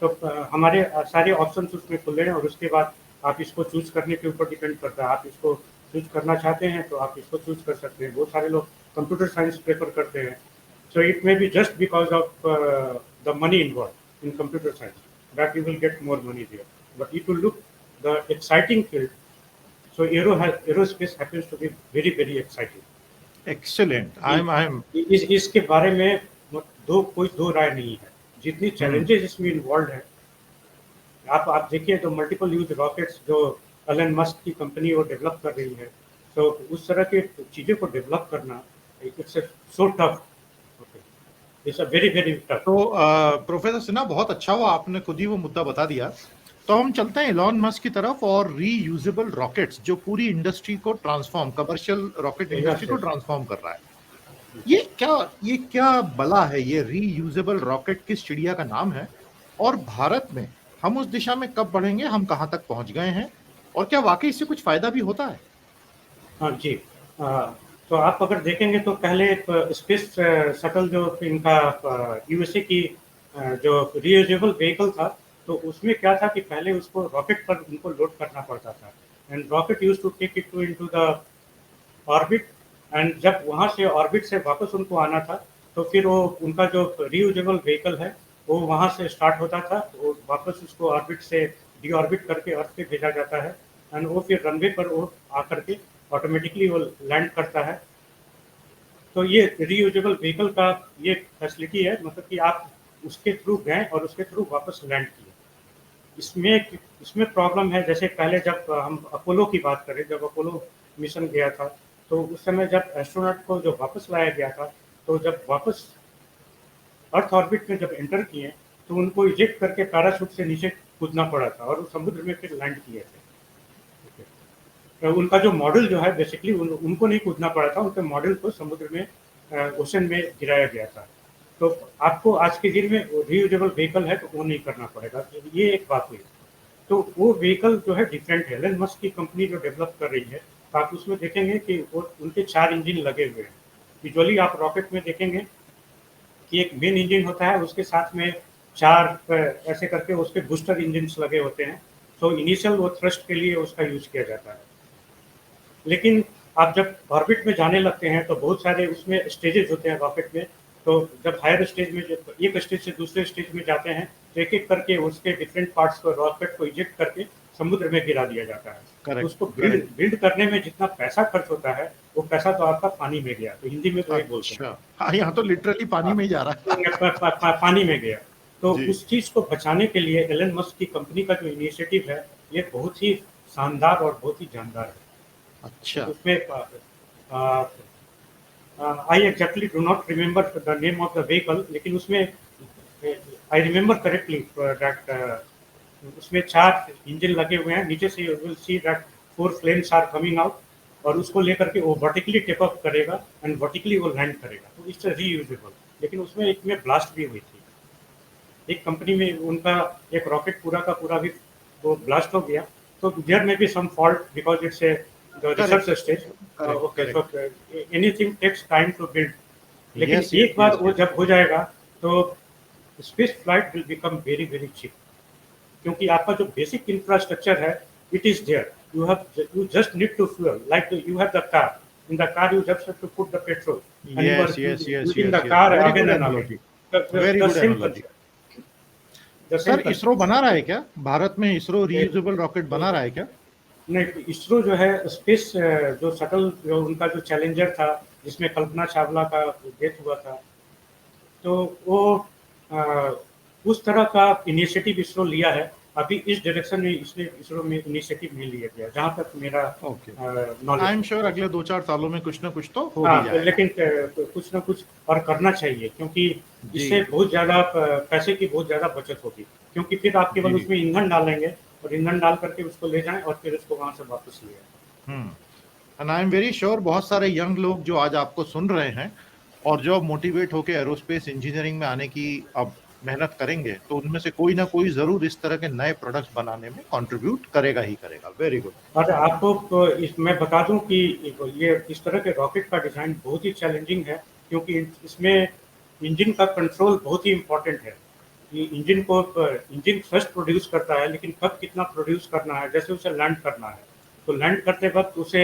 तो हमारे सारे ऑप्शन उसमें खुले हैं, और उसके बाद आप इसको चूज करने के ऊपर डिपेंड करता है। आप इसको चूज करना चाहते हैं तो आप इसको चूज कर सकते हैं। बहुत सारे लोग कंप्यूटर साइंस प्रेफर करते हैं, so it may be just because of the money involve in computer science that you will get more money there, but it will look the exciting field. So aerospace happens to be very very exciting. Excellent I am इसके बारे में कोई दो राय नहीं है। जितनी हम्म challenges इसमें involve है, आप देखिए तो मल्टीपल यूज रॉकेट्स जो एलन मस्क की कंपनी वो डेवलप कर रही है, तो उस तरह के चीज़ों को डेवलप करना it's so tough, it's a very very tough. तो प्रोफेसर सिन्हा बहुत अच्छा हुआ आपने खुद ही वो मुद्दा बता दिया। तो हम चलते हैं इलॉन मस्क की तरफ और रीयूजेबल रॉकेट्स जो पूरी इंडस्ट्री को transform, commercial rocket industry yes को यस। ट्रांसफॉर्म कर रहा है। ये क्या बला है, ये रीयूजेबल रॉकेट किस चिड़िया का नाम है? और भारत में हम उस दिशा में कब बढ़ेंगे, हम कहां तक पहुंच गए हैं, और क्या वाकई इससे कुछ फायदा भी होता है? हाँ जी। तो आप अगर देखेंगे तो पहले स्पेस शटल जो इनका यूएसए की जो रीयूजेबल व्हीकल था, तो उसमें क्या था कि पहले उसको रॉकेट पर उनको लोड करना पड़ता था, and rocket use to take it to into the orbit, and जब वहाँ से ऑर्बिट से वापस उनको आना था, तो फिर वो उनका जो रीयूजेबल व्हीकल है वो वहाँ से स्टार्ट होता था, वो वापस उसको ऑर्बिट से डी ऑर्बिट करके अर्थ पे भेजा जाता है, एंड वो फिर रनवे पर वो आकर के ऑटोमेटिकली वो लैंड करता है। तो ये रीयूजेबल व्हीकल का ये फैसिलिटी है, मतलब कि आप उसके थ्रू गए और उसके थ्रू वापस लैंड किए। इसमें इसमें प्रॉब्लम है, जैसे पहले जब हम अपोलो की बात करें, जब अपोलो मिशन गया था, तो उस समय जब एस्ट्रोनॉट को जो वापस लाया गया था, तो जब वापस अर्थ ऑर्बिट में जब एंटर किए तो उनको इजेक्ट करके पैराशूट से नीचे कूदना पड़ा था और वो समुद्र में फिर लैंड किए थे। तो उनका जो मॉडल जो है बेसिकली उनको नहीं कूदना पड़ा था, उनके मॉडल को समुद्र में ओशन में गिराया गया था। तो आपको आज के दिन में रीयूजेबल व्हीकल है तो वो नहीं करना पड़ेगा, तो ये एक बात हुई। तो वो व्हीकल जो है डिफरेंट है, एलन मस्क की कंपनी जो डेवलप कर रही है, तो आप उसमें देखेंगे कि वो उनके 4 इंजन लगे हुए हैं। यूजुअली आप रॉकेट में देखेंगे कि एक मेन इंजन होता है, उसके साथ में 4 ऐसे करके उसके बूस्टर इंजन लगे होते हैं। तो इनिशियल वो थ्रस्ट के लिए उसका यूज किया जाता है। लेकिन आप जब ऑर्बिट में जाने लगते हैं तो बहुत सारे उसमें स्टेजेस होते हैं रॉकेट में। तो जब हायर स्टेज में जब एक स्टेज से दूसरे स्टेज में जाते हैं तो एक एक करके उसके डिफरेंट पार्ट्स को रॉकेट को इजेक्ट करके समुद्र में गिरा दिया जाता है। करेक्ट, उसको बिल्ड करने में जितना पैसा खर्च होता है वो पैसा तो आपका पानी में गया। तो हिंदी में तो ये बोलते हैं। अच्छा, हाँ, यहाँ तो लिटरली पानी में ही जा रहा है। पानी में गया। तो जी। उस चीज को बचाने के लिए एलन मस्क की कंपनी का जो इनिशिएटिव है ये बहुत ही शानदार और बहुत ही जानदार है। अच्छा, उसमें आई exactly do not remember the name of the vehicle, लेकिन उसमें आई रिमेम्बर करेक्टली दैट उसमें 4 इंजन लगे हुए हैं। नीचे से you will see that 4 flames are coming out और उसको लेकर के वो वर्टिकली टेप अप करेगा एंड वर्टिकली वो लैंड करेगा। तो इट्स रीयूजेबल। लेकिन उसमें एक में ब्लास्ट भी हुई थी। एक कंपनी में उनका एक रॉकेट पूरा का पूरा भी वो ब्लास्ट हो गया। तो देयर में be some fault because it's a the research stage. Okay, so anything takes time to build. लेकिन एक बार वो जब हो जाएगा तो space flight will become very very cheap, क्योंकि आपका जो बेसिक इंफ्रास्ट्रक्चर है it is there. you just need to fuel, like you have the car. In the car you just have to put the petrol and you are using the car again and again. Very good analogy. The sir, same ISRO बना रहा है क्या भारत में? ISRO reusable rocket बना रहा है क्या? नहीं, इसरो जो है स्पेस जो शटल जो उनका जो चैलेंजर था जिसमें कल्पना चावला का डेथ हुआ था, तो वो उस तरह का इनिशिएटिव इसरो लिया है। अभी इस डायरेक्शन में इसरो में इनिशिएटिव नहीं लिया गया, जहाँ तक मेरा नॉलेज। आई एम श्योर अगले 2-4 सालों में कुछ ना कुछ तो हो हाँ, भी जाएगा। लेकिन कुछ ना कुछ और करना चाहिए, क्योंकि इससे बहुत ज्यादा पैसे की बहुत ज्यादा बचत होगी। क्योंकि फिर आप केवल उसमें ईंधन डालेंगे और ईंधन डाल करके उसको ले जाएं और फिर उसको वहां से वापस ले आए। And I am very sure बहुत सारे यंग लोग जो आज आपको सुन रहे हैं और जो मोटिवेट होकर एरोस्पेस इंजीनियरिंग में आने की अब मेहनत करेंगे, तो उनमें से कोई ना कोई जरूर इस तरह के नए प्रोडक्ट्स बनाने में कंट्रीब्यूट करेगा ही करेगा। Very good. और आपको मैं बता दूं कि ये इस तरह के रॉकेट का डिजाइन बहुत ही चैलेंजिंग है, क्योंकि इसमें इंजन का कंट्रोल बहुत ही इम्पोर्टेंट है। कि इंजन फर्स्ट प्रोड्यूस करता है, लेकिन कब कितना प्रोड्यूस करना है, जैसे उसे लैंड करना है तो लैंड करते वक्त उसे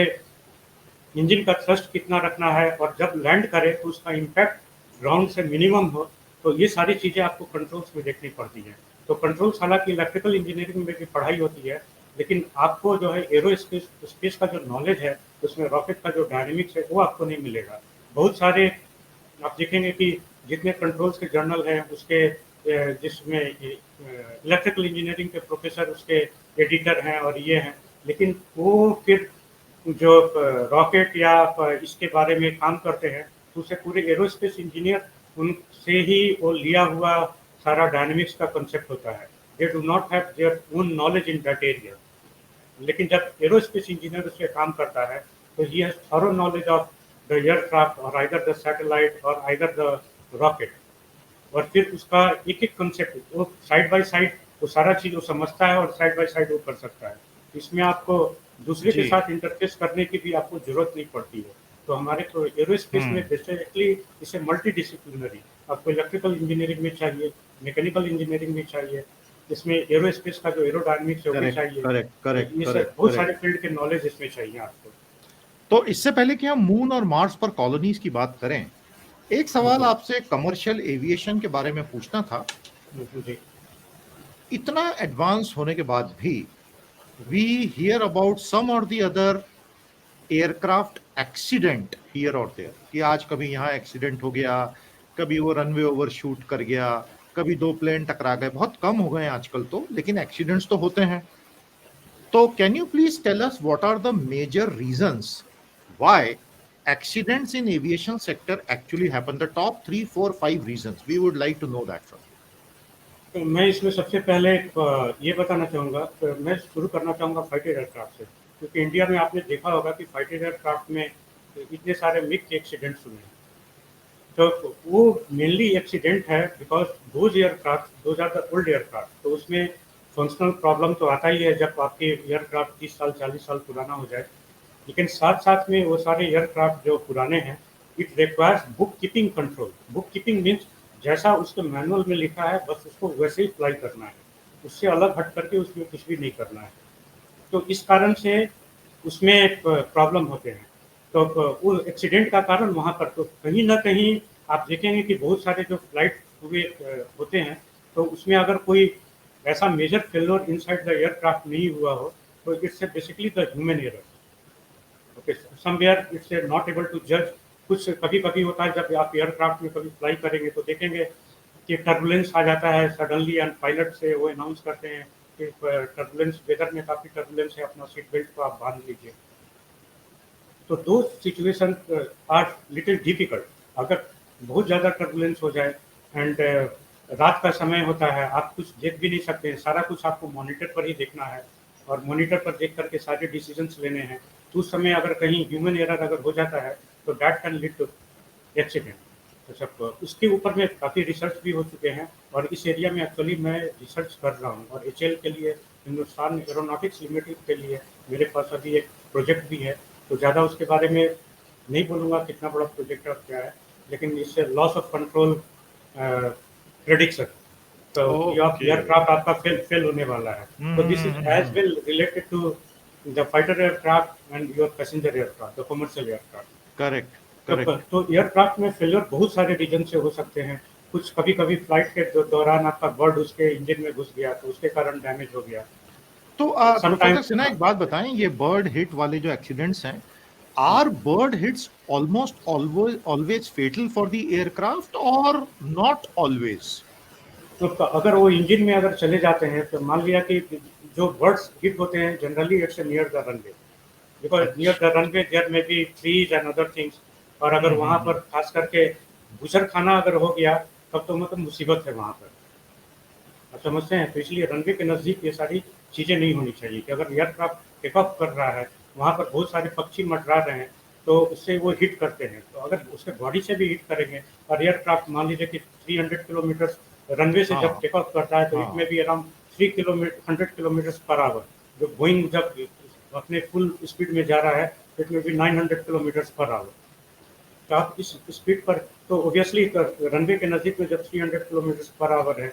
इंजन का थ्रस्ट कितना रखना है, और जब लैंड करे तो उसका इम्पैक्ट ग्राउंड से मिनिमम हो। तो ये सारी चीज़ें आपको कंट्रोल्स में देखनी पड़ती हैं। तो कंट्रोल्स हालांकि इलेक्ट्रिकल इंजीनियरिंग में भी पढ़ाई होती है, लेकिन आपको जो है एरो स्पेस का जो नॉलेज है उसमें रॉकेट का जो डायनेमिक्स है वो आपको नहीं मिलेगा। बहुत सारे आप देखेंगे कि जितने कंट्रोल्स के जर्नल हैं उसके जिसमें इलेक्ट्रिकल इंजीनियरिंग के प्रोफेसर उसके एडिटर हैं और ये हैं, लेकिन वो फिर जो रॉकेट या इसके बारे में काम करते हैं तो उसे पूरे एरोस्पेस इंजीनियर उनसे ही वो लिया हुआ सारा डायनेमिक्स का कंसेप्ट होता है। They do not have their own knowledge in that area. लेकिन जब एरोस्पेस इंजीनियर उस पर काम करता है तो he has thorough knowledge of the aircraft और आइदर द सैटेलाइट और आइदर द रॉकेट, और फिर उसका एक एक कंसेप्ट वो साइड बाय साइड वो सारा चीज वो समझता है और साइड बाय साइड वो कर सकता है। इसमें आपको दूसरे के साथ इंटरफेस करने की भी आपको जरूरत नहीं पड़ती है। तो हमारे तो एरोस्पेस में बेसिकली इसे मल्टी डिसिप्लिनरी, आपको इलेक्ट्रिकल इंजीनियरिंग में चाहिए, मैकेनिकल इंजीनियरिंग में चाहिए, इसमें एरोस्पेस का जो एरोडायनामिक्स है वो भी चाहिए। करेक्ट। बहुत सारे फील्ड के नॉलेज इसमें चाहिए आपको। तो इससे पहले कि हम मून और मार्स पर कॉलोनीज की बात करें, एक सवाल आपसे कमर्शियल एविएशन के बारे में पूछना था। इतना एडवांस होने के बाद भी वी हियर अबाउट सम और the other aircraft accident here और देयर, कि आज कभी यहाँ एक्सीडेंट हो गया, कभी वो रनवे ओवर शूट कर गया, कभी 2 प्लेन टकरा गए। बहुत कम हो गए आजकल तो, लेकिन एक्सीडेंट्स तो होते हैं। तो can you please tell us what are the major reasons why accidents in aviation sector actually happen? The top 3, 4, 5 reasons. We would like to know that from you. तो मैं इसमें सबसे पहले ये बताना चाहूँगा, मैं शुरू करना चाहूँगा फाइटर एयरक्राफ्ट से, क्योंकि इंडिया में आपने देखा होगा कि फाइटर एयरक्राफ्ट में इतने सारे मिक्स एक्सीडेंट्स हुए हैं। तो वो मेनली एक्सीडेंट है because those are the old aircraft, तो उसमें फंक्शनल प्रॉब्लम तो आता ही है जब आपके एयरक्राफ्ट 30 साल 40 साल पुराना हो जाए। लेकिन साथ साथ में वो सारे एयरक्राफ्ट जो पुराने हैं, it requires book keeping control. Book keeping means जैसा उसके मैनुअल में लिखा है बस उसको वैसे ही फ्लाई करना है, उससे अलग हट करके उसमें कुछ भी नहीं करना है। तो इस कारण से उसमें प्रॉब्लम होते हैं। तो वो एक्सीडेंट का कारण वहाँ पर तो कहीं ना कहीं आप देखेंगे कि बहुत सारे जो फ्लाइट हुए होते हैं, तो उसमें अगर कोई ऐसा major failure inside the aircraft नहीं हुआ हो, तो it's basically the human error. Okay, somewhere it's not able to जज। कुछ कभी कभी होता है जब आप एयरक्राफ्ट में कभी फ्लाई करेंगे तो देखेंगे कि टर्बुलेंस आ जाता है सडनली, एंड पायलट से वो अनाउंस करते हैं कि टर्बुलेंस, वेदर में काफ़ी टर्बुलेंस है, अपना सीट बेल्ट को आप बांध लीजिए। तो दो सिचुएशन आर लिटिल डिफिकल्ट। अगर बहुत ज़्यादा टर्बुलेंस हो जाए एंड रात का समय होता है, आप कुछ देख भी नहीं सकते हैं, सारा कुछ आपको मॉनिटर पर ही देखना है और मॉनिटर पर देख करके सारे डिसीजंस लेने हैं। तो उस समय अगर कहीं ह्यूमन एरर अगर हो जाता है तो that can lead to accident. अच्छा, उसके ऊपर में काफ़ी रिसर्च भी हो चुके हैं और इस एरिया में एक्चुअली मैं रिसर्च कर रहा हूँ, और एचएएल के लिए, हिंदुस्तान एरोनॉटिक्स लिमिटेड के लिए मेरे पास अभी एक प्रोजेक्ट भी है। तो ज़्यादा उसके बारे में नहीं बोलूँगा कितना बड़ा प्रोजेक्ट और क्या है, लेकिन इससे लॉस ऑफ कंट्रोल प्रेडिक्शन, तो Okay. एयरक्राफ्ट आपका फेल होने वाला है। तो this is as well related to the fighter aircraft and your passenger aircraft, the commercial aircraft. Correct. तो Correct. तो एयरक्राफ्ट में फेलियर बहुत सारे रीजन से हो सकते हैं। कुछ कभी कभी फ्लाइट के दौरान आपका बर्ड उसके इंजन में घुस गया तो उसके कारण डैमेज हो गया। तो प्रोफेसर समटाइम्स सिन्हा एक बात बताएं, ये बर्ड हिट वाले जो एक्सीडेंट्स हैं, are bird hits almost always fatal for the aircraft और नॉट ऑलवेज? तो अगर वो इंजन में अगर चले जाते हैं तो मान लिया कि जो बर्ड्स हिट होते हैं generally it's near the runway, because near the runway there may be trees and other things. और अगर वहाँ पर खास करके घुसर खाना अगर हो गया तब तो मतलब मुसीबत है वहाँ पर, आप समझते हैं। तो इसलिए रनवे के नज़दीक ये सारी चीज़ें नहीं होनी चाहिए कि अगर एयरक्राफ्ट टेक ऑफ कर रहा है, वहाँ पर बहुत सारे पक्षी मंडरा रहे हैं तो उससे वो हिट करते हैं। तो अगर उसके बॉडी से भी हिट करेंगे और एयरक्राफ्ट मान लीजिए कि 300 किलोमीटर रनवे से जब टेक ऑफ करता है तो इट में भी अराउंड 100 किलोमीटर पर आवर। जो बोइंग जब अपने फुल स्पीड में जा रहा है इट में भी 900 किलोमीटर पर आवर। तो आप इस स्पीड पर, तो ऑब्वियसली रनवे के नज़दीक में जब 300 किलोमीटर पर आवर है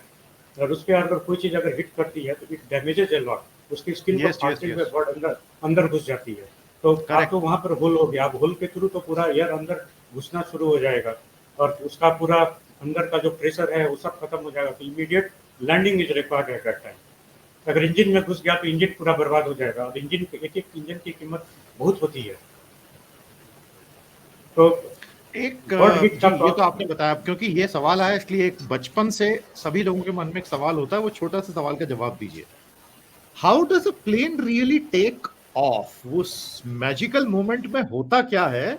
और उसके अगर कोई चीज़ अगर हिट करती है तो इट डैमेजेज ए लॉट, उसकी स्किन को फाड़ते हुए बर्ड अंदर अंदर घुस जाती है। तो आप तो वहाँ पर होल हो गया, अब होल के थ्रू तो पूरा एयर अंदर घुसना शुरू हो जाएगा और उसका पूरा अंदर का जो प्रेशर है वो सब खत्म हो जाएगा। तो immediate landing is required at that time. अगर इंजन में घुस गया तो इंजन पूरा बर्बाद हो जाएगा और इंजन, एक एक इंजन की कीमत बहुत होती है। तो एक ये तो आपने बताया, क्योंकि ये सवाल आया इसलिए एक बचपन से सभी लोगों के मन में एक सवाल होता है, वो छोटा सा सवाल का जवाब दीजिए। How does a plane really take off? वो मैजिकल मोमेंट में होता क्या है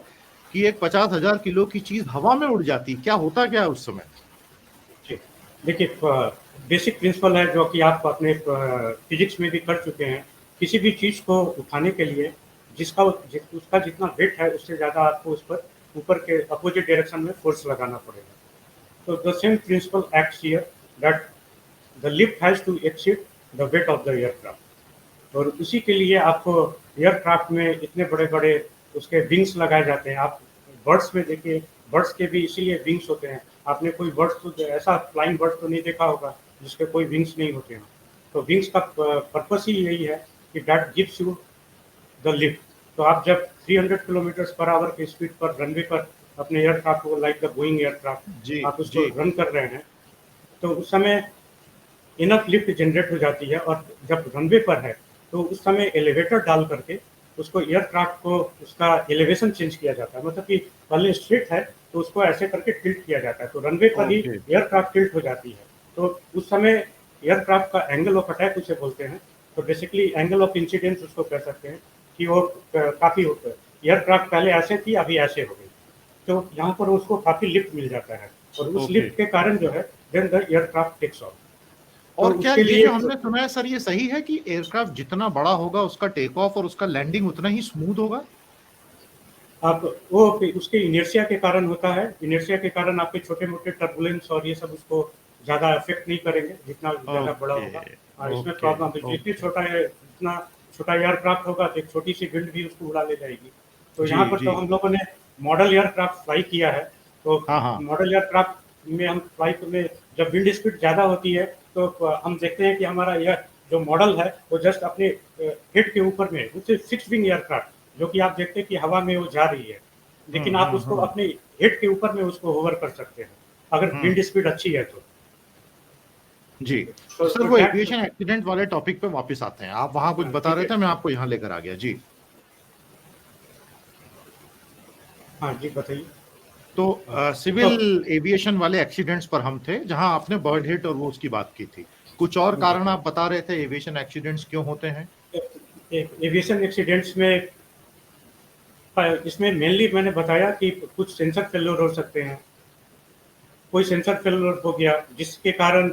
कि एक 50,000 किलो की चीज हवा में उड़ जाती, क्या होता क्या है उस समय? देखिए, बेसिक प्रिंसिपल है जो कि आप अपने फिजिक्स में भी कर चुके हैं। किसी भी चीज़ को उठाने के लिए उसका जितना वेट है उससे ज़्यादा आपको उस पर ऊपर के अपोजिट डायरेक्शन में फोर्स लगाना पड़ेगा। तो the same principle acts here, that the lift has to exceed the weight of the aircraft. और उसी के लिए आपको एयरक्राफ्ट में इतने बड़े बड़े उसके विंग्स लगाए जाते हैं। आप बर्ड्स में देखिए, बर्ड्स के भी इसीलिए विंग्स होते हैं। आपने कोई बर्ड्स तो ऐसा फ्लाइंग बर्ड तो नहीं देखा होगा जिसके कोई विंग्स नहीं होते हैं। तो विंग्स का पर्पस ही यही है कि that gives you the lift. तो आप जब 300 किलोमीटर पर आवर की स्पीड पर रनवे पर अपने एयरक्राफ्ट को, लाइक द बोइंग एयरक्राफ्ट, आप उसको रन कर रहे हैं तो उस समय इनफ लिफ्ट जनरेट हो जाती है। और जब रनवे पर है तो उस समय एलिवेटर डाल करके उसको एयरक्राफ्ट को उसका एलिवेशन चेंज किया जाता है। मतलब कि पहले स्ट्रेट है तो उसको ऐसे करके टिल्ट किया जाता है, तो रनवे पर ही एयरक्राफ्ट टिल्ट हो जाती है। तो उस समय एयरक्राफ्ट का एंगल ऑफ अटैक उसे बोलते हैं। तो बेसिकली एंगल ऑफ इंसिडेंस उसको कह सकते हैं कि वो काफ़ी एयरक्राफ्ट पहले ऐसे थी, अभी ऐसे हो गई। तो यहाँ पर उसको काफ़ी लिफ्ट मिल जाता है और उस ओके। लिफ्ट के कारण जो है then the aircraft takes off. तो और क्या उसके ये लिए जो हमने सुना है सर, ये सही है कि एयरक्राफ्ट जितना बड़ा होगा उसका टेक ऑफ और उसका लैंडिंग उतना ही स्मूथ होगा? आप वो उसके इनर्शिया के कारण होता है, इनर्शिया के कारण आपके छोटे-मोटे टर्बुलेंस और ये सब उसको ज़्यादा अफेक्ट नहीं करेंगे, जितना ज़्यादा बड़ा ओके, होगा। इसमें ओके, प्रॉब्लम जितनी ओके। छोटा है, जितना छोटा एयरक्राफ्ट होगा तो एक छोटी-सी विंड भी उसको उड़ा ले जाएगी। तो जी, यहाँ पर जी। तो हम लोगों ने मॉडल एयरक्राफ्ट फ्लाई किया है, तो हाँ, हाँ। मॉडल एयरक्राफ्ट में हम फ्लाइट में जब विंड स्पीड ज़्यादा होती है, तो हम देखते हैं कि हमारा यह जो मॉडल है, वो जस्ट अपने हेड के ऊपर में, उससे फिक्स्ड विंग एयरक्राफ्ट, जो कि आप देखते हैं कि हवा में वो जा रही है, हुँ, लेकिन आप हुँ, उसको हुँ। अपने हेड के ऊपर में उसको होवर कर सकते हैं, अगर हुँ, विंड स्पीड अच्छी है तो। जी। ओके, तो सर तो वो दैट एविएशन एक्सीडेंट वाले टॉपिक पे वापस आते हैं। आप वहाँ कुछ बता ठीक रहे है। थे, मैं आपको यहाँ लेकर आ गया। जी। हाँ जी, बताइए। तो हाँ, तो सिविल एविएशन वाले एक्सीडेंट्स पर हम थे, जहाँ आपने बर्ड हिट और वो उसकी बात की थी। कुछ और कारण आप बता रहे थे एविएशन एक्सीडेंट्स क्यों होते हैं? एविएशन एक्सीडेंट्स में इसमें मेनली मैंने बताया कि कुछ सेंसर फेल्योर हो सकते हैं। कोई सेंसर फेल्योर हो गया जिसके कारण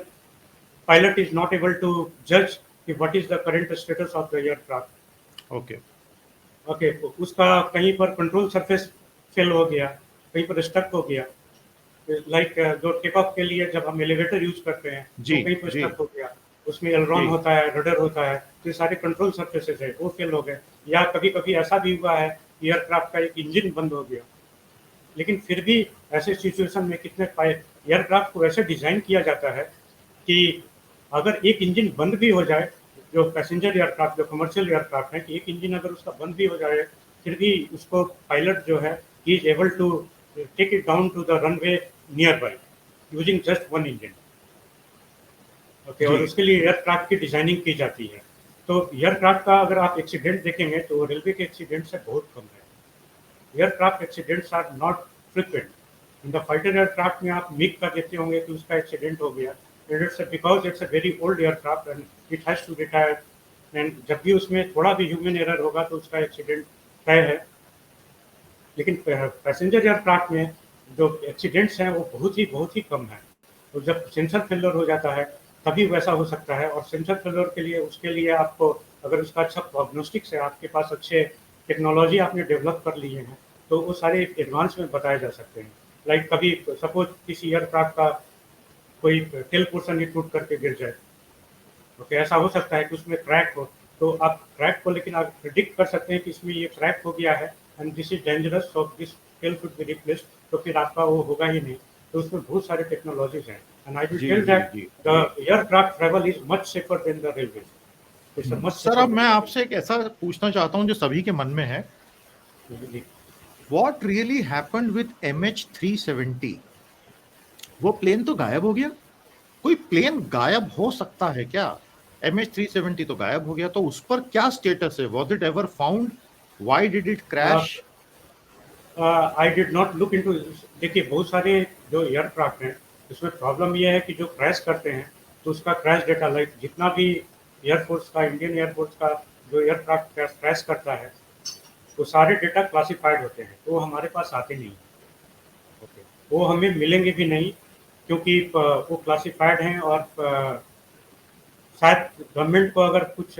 pilot is not able to जज कि what is the current status of the aircraft. Okay. Okay, तो उसका कहीं पर कंट्रोल सरफेस फेल हो गया, कहीं पर स्टक हो गया। लाइक जो टेक ऑफ के लिए जब हम एलिवेटर यूज करते हैं जी, तो कहीं पर जी, स्टक हो गया, उसमें एलरॉन जी, होता है, रडर होता है, तो ये सारे कंट्रोल सरफेसेस है वो फेल हो गए। या कभी कभी ऐसा भी हुआ है एयरक्राफ्ट का एक इंजन बंद हो गया, लेकिन फिर भी ऐसे सिचुएशन में कितने एयरक्राफ्ट को ऐसे डिजाइन किया जाता है कि अगर एक इंजन बंद भी हो जाए, जो पैसेंजर एयरक्राफ्ट जो कमर्शियल एयरक्राफ्ट है, कि एक इंजन अगर उसका बंद भी हो जाए, फिर भी उसको पायलट जो है ही is able to take it down to the runway nearby using just one engine. Okay, जी, और उसके लिए एयरक्राफ्ट की डिजाइनिंग की जाती है। तो एयरक्राफ्ट का अगर आप एक्सीडेंट देखेंगे तो रेलवे के एक्सीडेंट से बहुत कम है। Aircraft accidents are not frequent. In the fighter aircraft में आप मिग का देखते होंगे कि उसका एक्सीडेंट हो गया, because it's a very old aircraft and it has to retire, and जब भी उसमें थोड़ा भी ह्यूमन एरर होगा तो उसका एक्सीडेंट तय है। लेकिन पैसेंजर एयरक्राफ्ट में जो एक्सीडेंट्स हैं वो बहुत ही कम है। तो जब सेंसर फेल्योर हो जाता है तभी वैसा हो सकता है, और सेंसर फेल्योर के लिए उसके लिए आपको अगर उसका अच्छा प्रोग्नोस्टिक्स है, आपके पास अच्छे टेक्नोलॉजी आपने डेवलप कर लिए हैं, तो वो सारे एडवांस में बताए जा सकते हैं। लाइक कभी सपोज किसी एयरक्राफ्ट का कोई टेल पोर्शन ही टूट करके गिर जाए, ओके, ऐसा हो सकता है कि उसमें क्रैक हो, तो आप क्रैक को लेकिन आप प्रिडिक्ट कर सकते हैं कि इसमें ये क्रैक हो गया है and this is dangerous, so this tail should be replaced, तो फिर आपका वो होगा ही नहीं। तो उसमें बहुत सारे टेक्नोलॉजीज हैं, एंड आई विल जी, टेल जी, दैट जी, द जी। Aircraft travel is much safer than the railway, it's a much sir अब सेफर मैं मेथड। आपसे एक ऐसा पूछना चाहता हूँ जो सभी के मन में है। जी, what really happened with MH370? वो प्लेन तो गायब हो गया। कोई प्लेन गायब हो सकता है क्या? MH370 तो गायब हो गया, तो उस पर क्या स्टेटस है? Was it ever found? Why did it crash? I did not look into. देखिए, बहुत सारे जो एयरक्राफ्ट हैं उसमें प्रॉब्लम ये है कि जो क्रैश करते हैं तो उसका क्रैश डेटा, लाइक जितना भी एयरफोर्स का, इंडियन एयरफोर्स का जो एयरक्राफ्ट क्रैश करता है, तो सारे डेटा क्लासिफाइड होते हैं, तो वो हमारे पास आते नहीं। ओके, वो हमें मिलेंगे भी नहीं, क्योंकि वो क्लासिफाइड हैं, और शायद गवर्नमेंट को अगर कुछ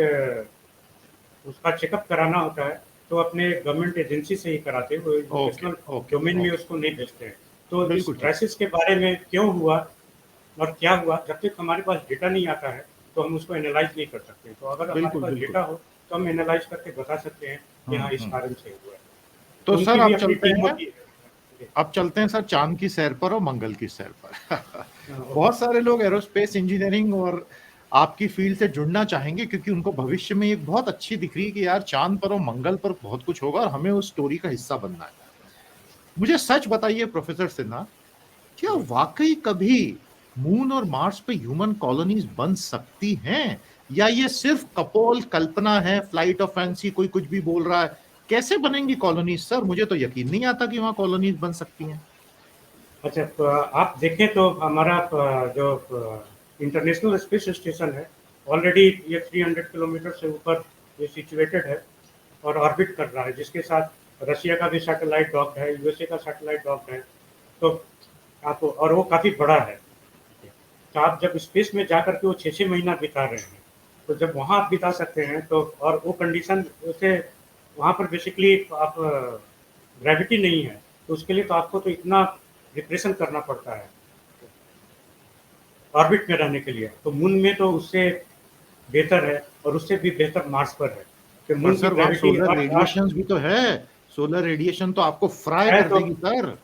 उसका चेकअप कराना होता है तो अपने गवर्नमेंट एजेंसी से ही कराते हैं, वो ओके, एजुकेशनल ओके, डोमेन में ओके। उसको नहीं भेजते हैं। तो इस बिल्कुल ठीक। क्राइसिस के बारे में क्यों हुआ और क्या हुआ, जब तक हमारे पास डेटा नहीं आता है तो हम उसको एनालाइज नहीं कर सकते। तो अगर हमारे बिल्कुल, पास बिल्कुल। डेटा हो तो हम एनालाइज करके बता सकते हैं कि हाँ, इस हुँ। कारण से हुआ है। तो सर उनकी भी अब अपनी चलते टीम हैं, होती है। अब चलते हैं सर चाँद की सैर पर और मंगल की सैर पर। ओके। बहुत सारे लोग एरोस्पेस इंजीनियरिंग और आपकी फ़ील्ड से जुड़ना चाहेंगे, क्योंकि उनको भविष्य में एक बहुत अच्छी दिख रही है कि यार चाँद पर और मंगल पर बहुत कुछ होगा और हमें उस स्टोरी का हिस्सा बनना है। मुझे सच बताइए प्रोफ़ेसर सिन्हा, क्या वाक़ई कभी मून और मार्स पे ह्यूमन कॉलोनीज़ बन सकती हैं? या ये सिर्फ़ कपोल कल्पना है, फ्लाइट ऑफ फैंसी, कोई कुछ भी बोल रहा है? कैसे बनेंगी कॉलोनीज़ सर? मुझे तो यकीन नहीं आता कि वहाँ कॉलोनीज़ बन सकती हैं। अच्छा, तो आप देखें तो हमारा जो इंटरनेशनल स्पेस स्टेशन है, ऑलरेडी ये 300 किलोमीटर से ऊपर ये सिचुएटेड है और ऑर्बिट कर रहा है, जिसके साथ रशिया का भी सैटेलाइट डॉक्ड है, यूएसए का सैटेलाइट डॉक्ड है, तो आप, और वो काफ़ी बड़ा है। तो आप जब स्पेस में जा कर के वो 6-6 महीना बिता रहे हैं, तो जब वहाँ आप बिता सकते हैं, तो और वो कंडीशन उसे वहाँ पर बेसिकली आप ग्रेविटी नहीं है, तो उसके लिए तो आपको तो इतना डिप्रेशन करना पड़ता है ऑर्बिट में रहने के लिए। तो मून में तो उससे बेहतर है, और उससे भी बेहतर मार्स पर है कि पर मून की सर वहाँ ग्रेविटी सोलर अर्थ अर्थ रेडिएशन भी तो है, सोलर रेडिएशन तो आपको फ्राई है। कर तो देगी सर।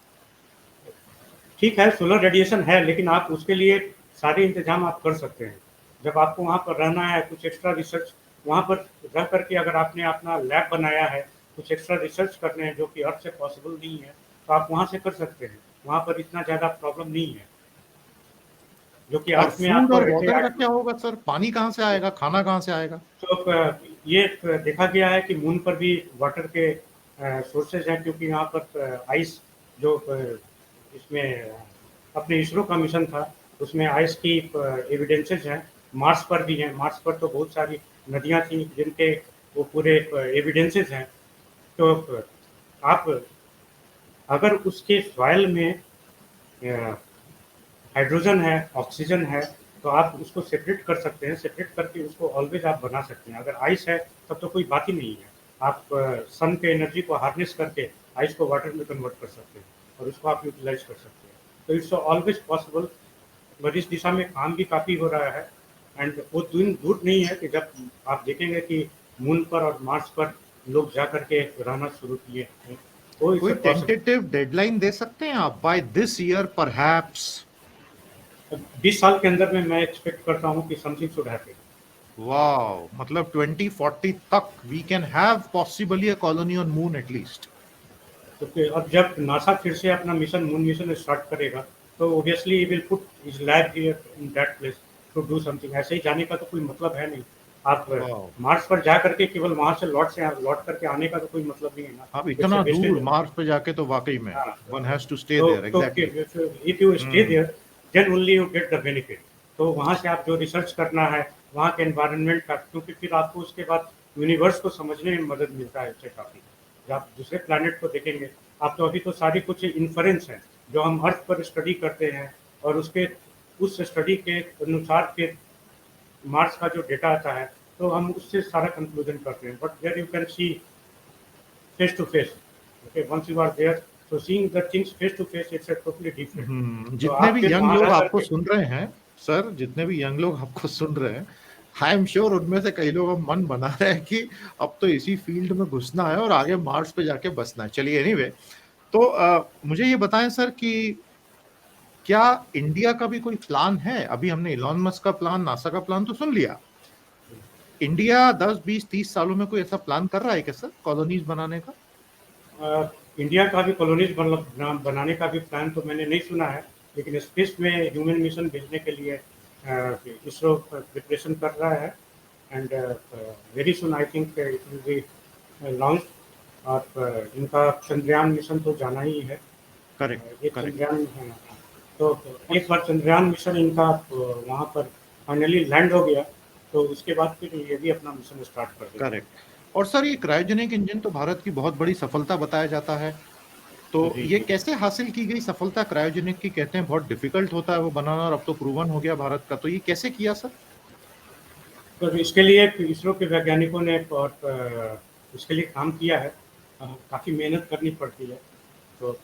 ठीक है, सोलर रेडिएशन है, लेकिन आप उसके लिए सारे इंतजाम आप कर सकते हैं। जब आपको वहाँ पर रहना है, कुछ एक्स्ट्रा रिसर्च वहाँ पर रह करके, अगर आपने अपना लैब बनाया है, कुछ एक्स्ट्रा रिसर्च करने हैं जो कि अर्थ से पॉसिबल नहीं है, तो आप वहाँ से कर सकते हैं। वहाँ पर इतना ज़्यादा प्रॉब्लम नहीं है, जो कि और अर्थ में फूड आपको और वाटर का 8 क्या होगा सर, पानी कहाँ से आएगा, खाना कहाँ से आएगा? तो ये देखा गया है कि मून पर भी वाटर के सोर्सेज हैं, क्योंकि यहाँ पर आइस जो इसमें अपने इसरो का मिशन था, उसमें आइस की एविडेंसेस हैं। मार्स पर भी हैं, मार्स पर तो बहुत सारी नदियाँ थी जिनके वो पूरे एविडेंसेस हैं। तो आप अगर उसके सॉइल में हाइड्रोजन है, ऑक्सीजन है, तो आप उसको सेपरेट कर सकते हैं। सेपरेट करके उसको ऑलवेज आप बना सकते हैं। अगर आइस है तब तो कोई बात ही नहीं है। आप सन के एनर्जी को हार्नेस करके आइस को वाटर में कन्वर्ट कर सकते हैं, और उसको आप यूटिलाइज कर सकते हैं। तो इट्स ऑलवेज पॉसिबल, बट इस दिशा में काम भी काफ़ी हो रहा है। एंड वो दिन दूर नहीं है कि जब आप देखेंगे कि मून पर और मार्स पर लोग जा करके रहना शुरू किए हैं, तो कोई इससे पॉसिबल। टेंटेटिव डेडलाइन दे सकते हैं आप, बाय दिस ईयर परहैप्स? 20 साल के अंदर में मैं एक्सपेक्ट करता हूँ कि समथिंग शुड हैपन। वाओ, मतलब 2040 तक we can have possibly a colony on moon at least. क्योंकि अब जब नासा फिर से अपना मिशन, मून मिशन स्टार्ट करेगा, तो obviously will put his lab here in that place to do something. ऐसे ही जाने का तो कोई मतलब है नहीं। आप वाओ, मार्स पर जा करके केवल वहां से लौट करके आने का तो कोई मतलब नहीं है ना। अब इट्स ए इतना वेस्टेज दूर है। मार्स पे जाके तो वाकई में हाँ, वन हैज टू स्टे तो there, exactly. If you stay hmm. There, then only you get the benefit. तो वहाँ से आप जो रिसर्च करना है वहाँ के एनवायरनमेंट का, क्योंकि फिर आपको उसके बाद यूनिवर्स को समझने में मदद मिलता है इससे काफ़ी। जब आप दूसरे प्लैनेट को देखेंगे, आप तो अभी तो सारी कुछ इन्फरेंस है जो हम अर्थ पर स्टडी करते हैं, और उसके उस स्टडी के अनुसार फिर मार्स का जो डेटा आता है, तो हम उससे सारा कंक्लूजन करते हैं। But there you can see face to face. Okay, once you are there, so seeing the things face to face, it's a totally different. तो जितने आप भी फिर यंग वहाँ लोग रह आपको करके, सुन रहे हैं सर, जितने भी यंग लोग आपको सुन रहे हैं, आई एम श्योर उनमें से कई लोग अब मन बना रहे हैं कि अब तो इसी फील्ड में घुसना है और आगे मार्स पे जाके बसना है। चलिए एनीवे, तो मुझे ये बताएं सर कि क्या इंडिया का भी कोई प्लान है? अभी हमने इलॉन मस्क का प्लान, नासा का प्लान तो सुन लिया। इंडिया 10 20 30 सालों में कोई ऐसा प्लान कर रहा है क्या सर, कॉलोनीज बनाने का? इंडिया का भी कॉलोनीज बनाने का भी प्लान तो मैंने नहीं सुना है, लेकिन स्पेस में ह्यूमन मिशन भेजने के लिए इसरो प्रिपरेशन कर रहा है। And very soon I think it will be launch. और इनका चंद्रयान मिशन तो जाना ही है। करेक्ट, एक करेक्ट। चंद्रयान, तो एक बार चंद्रयान मिशन इनका वहाँ पर फाइनली लैंड हो गया, तो उसके बाद फिर ये भी अपना मिशन स्टार्ट कर देगा। करेक्ट। और सर ये क्रायोजेनिक इंजन तो भारत की बहुत बड़ी सफलता बताया जाता है, तो जी ये जी। कैसे हासिल की गई सफलता क्रायोजेनिक की? कहते हैं बहुत डिफिकल्ट होता है वो बनाना, और अब तो प्रूवन हो गया भारत का, तो ये कैसे किया सर? तो इसके लिए इसरो के वैज्ञानिकों ने बहुत इसके लिए काम किया है। काफ़ी मेहनत करनी पड़ती है, तो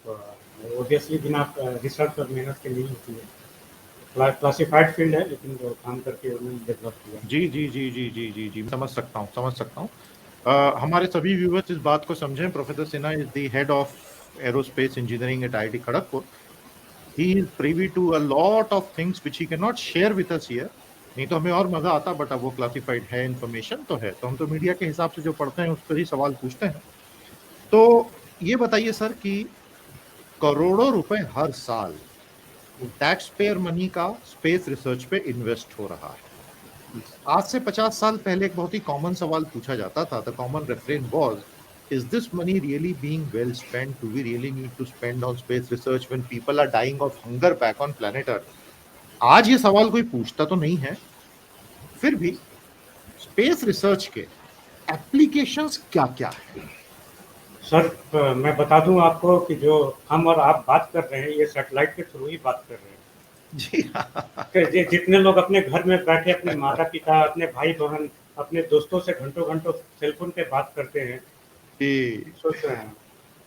ऑब्वियसली बिना रिसर्च और मेहनत के नहीं होती है। क्लासिफाइड फील्ड है, लेकिन वो काम करके उन्होंने डेवलप किया। जी जी जी जी जी जी जी, समझ सकता हूँ, समझ सकता हूँ। हमारे सभी व्यूअर्स इस बात को समझें, professor Sinha is the head of aerospace engineering at IIT Kharagpur. He is privy to a lot of things which he can not share with us here. नहीं तो हमें और मजा आता, बट अब वो क्लासिफाइड है, इंफॉर्मेशन तो है, तो हम तो मीडिया के हिसाब से जो पढ़ते हैं उस पर ही सवाल पूछते हैं। तो ये बताइए सर कि करोड़ों रुपए हर साल टैक्स पेयर मनी का स्पेस रिसर्च पे इन्वेस्ट हो रहा है। आज से 50 साल पहले एक बहुत ही कॉमन सवाल पूछा जाता था, the common refrain was, is this money really being well spent? Do we really need to spend on space research when people are dying of hunger back on planet Earth? आज ये सवाल कोई पूछता तो नहीं है, फिर भी स्पेस रिसर्च के एप्लीकेशंस क्या क्या है? सर मैं बता दूं आपको कि जो हम और आप बात कर रहे हैं ये सैटेलाइट के थ्रू ही बात कर रहे हैं। जी हाँ। जितने लोग अपने घर में बैठे अपने माता पिता, अपने भाई बहन, अपने दोस्तों से घंटों घंटों सेलफोन पे बात करते हैं, जी सोच रहे हैं।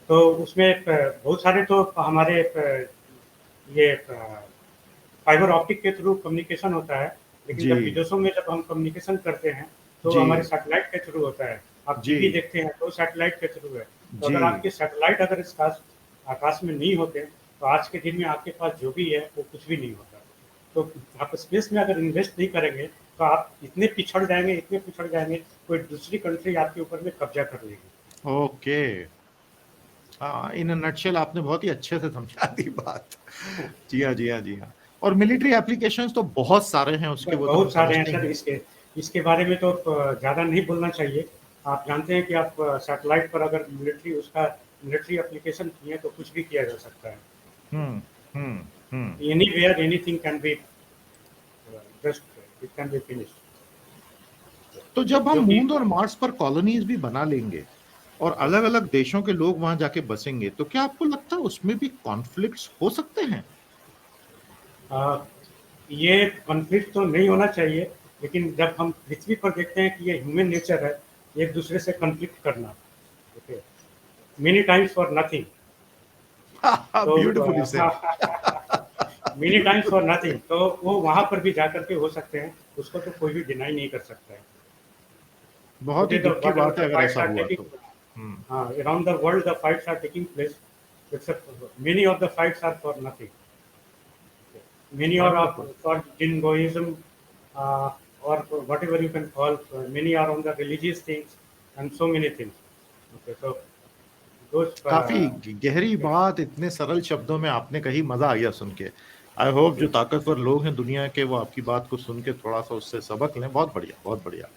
तो उसमें बहुत सारे तो हमारे ये फाइबर ऑप्टिक के थ्रू कम्युनिकेशन होता है, लेकिन जी जब विदेशों में जब हम कम्युनिकेशन करते हैं तो जी हमारे सैटेलाइट के थ्रू होता है। आप जी टीवी देखते हैं तो सैटेलाइट के थ्रू है। तो जी अगर आपके सैटेलाइट अगर इस आकाश में नहीं होते तो आज के दिन में आपके पास जो भी है वो कुछ भी नहीं होता। तो आप स्पेस में अगर इन्वेस्ट नहीं करेंगे तो आप इतने पिछड़ जाएंगे, कोई दूसरी कंट्री आपके ऊपर में कब्जा कर लेगी। ओके। हाँ, इन नटशेल आपने बहुत ही अच्छे से समझा दी बात। जी हाँ, जी हाँ, जी हाँ। और मिलिट्री एप्लीकेशंस तो बहुत सारे हैं उसके, वो तो हम बहुत सारे हैं समझते ही सर। हैं। इसके इसके बारे में तो ज़्यादा नहीं बोलना चाहिए। आप जानते हैं कि आप सैटेलाइट पर अगर मिलिट्री एप्लीकेशन किए तो कुछ भी किया जा सकता है। Hmm hmm. Anywhere anything can be just it can be finished. तो जब हम जो कि मून और मार्स पर कॉलोनीज भी बना लेंगे और अलग अलग देशों के लोग वहां जाके बसेंगे, तो क्या आपको लगता है उसमें भी कॉन्फ्लिक्ट्स हो सकते हैं? अ, ये कॉन्फ्लिक्ट तो नहीं होना चाहिए, लेकिन जब हम पृथ्वी पर देखते हैं कि ये ह्यूमन नेचर है एक दूसरे से कॉन्फ्लिक्ट करना। Okay, many times for nothing. तो beautifully said. Many times for nothing, तो वो वहां पर भी जाकर के हो सकते हैं। उसको तो कोई भी डिनाई नहीं कर सकता है। बहुत ही Today, the दुख की whatever बात है the अगर fights ऐसा are हुआ taking तो। हम्म। around the world, the fights are taking place. Except many of the fights are for nothing. Many are wonderful. for jingoism, or whatever you can call. Many are on the religious things and so many things. Okay, so those. काफी गहरी बात इतने सरल शब्दों में आपने कही, मजा आ गया सुन के। आई होप जो ताकतवर लोग हैं दुनिया के वो आपकी बात को सुन के थोड़ा सा उससे सबक लें। बहुत बढ़िया, बहुत बढ़िया।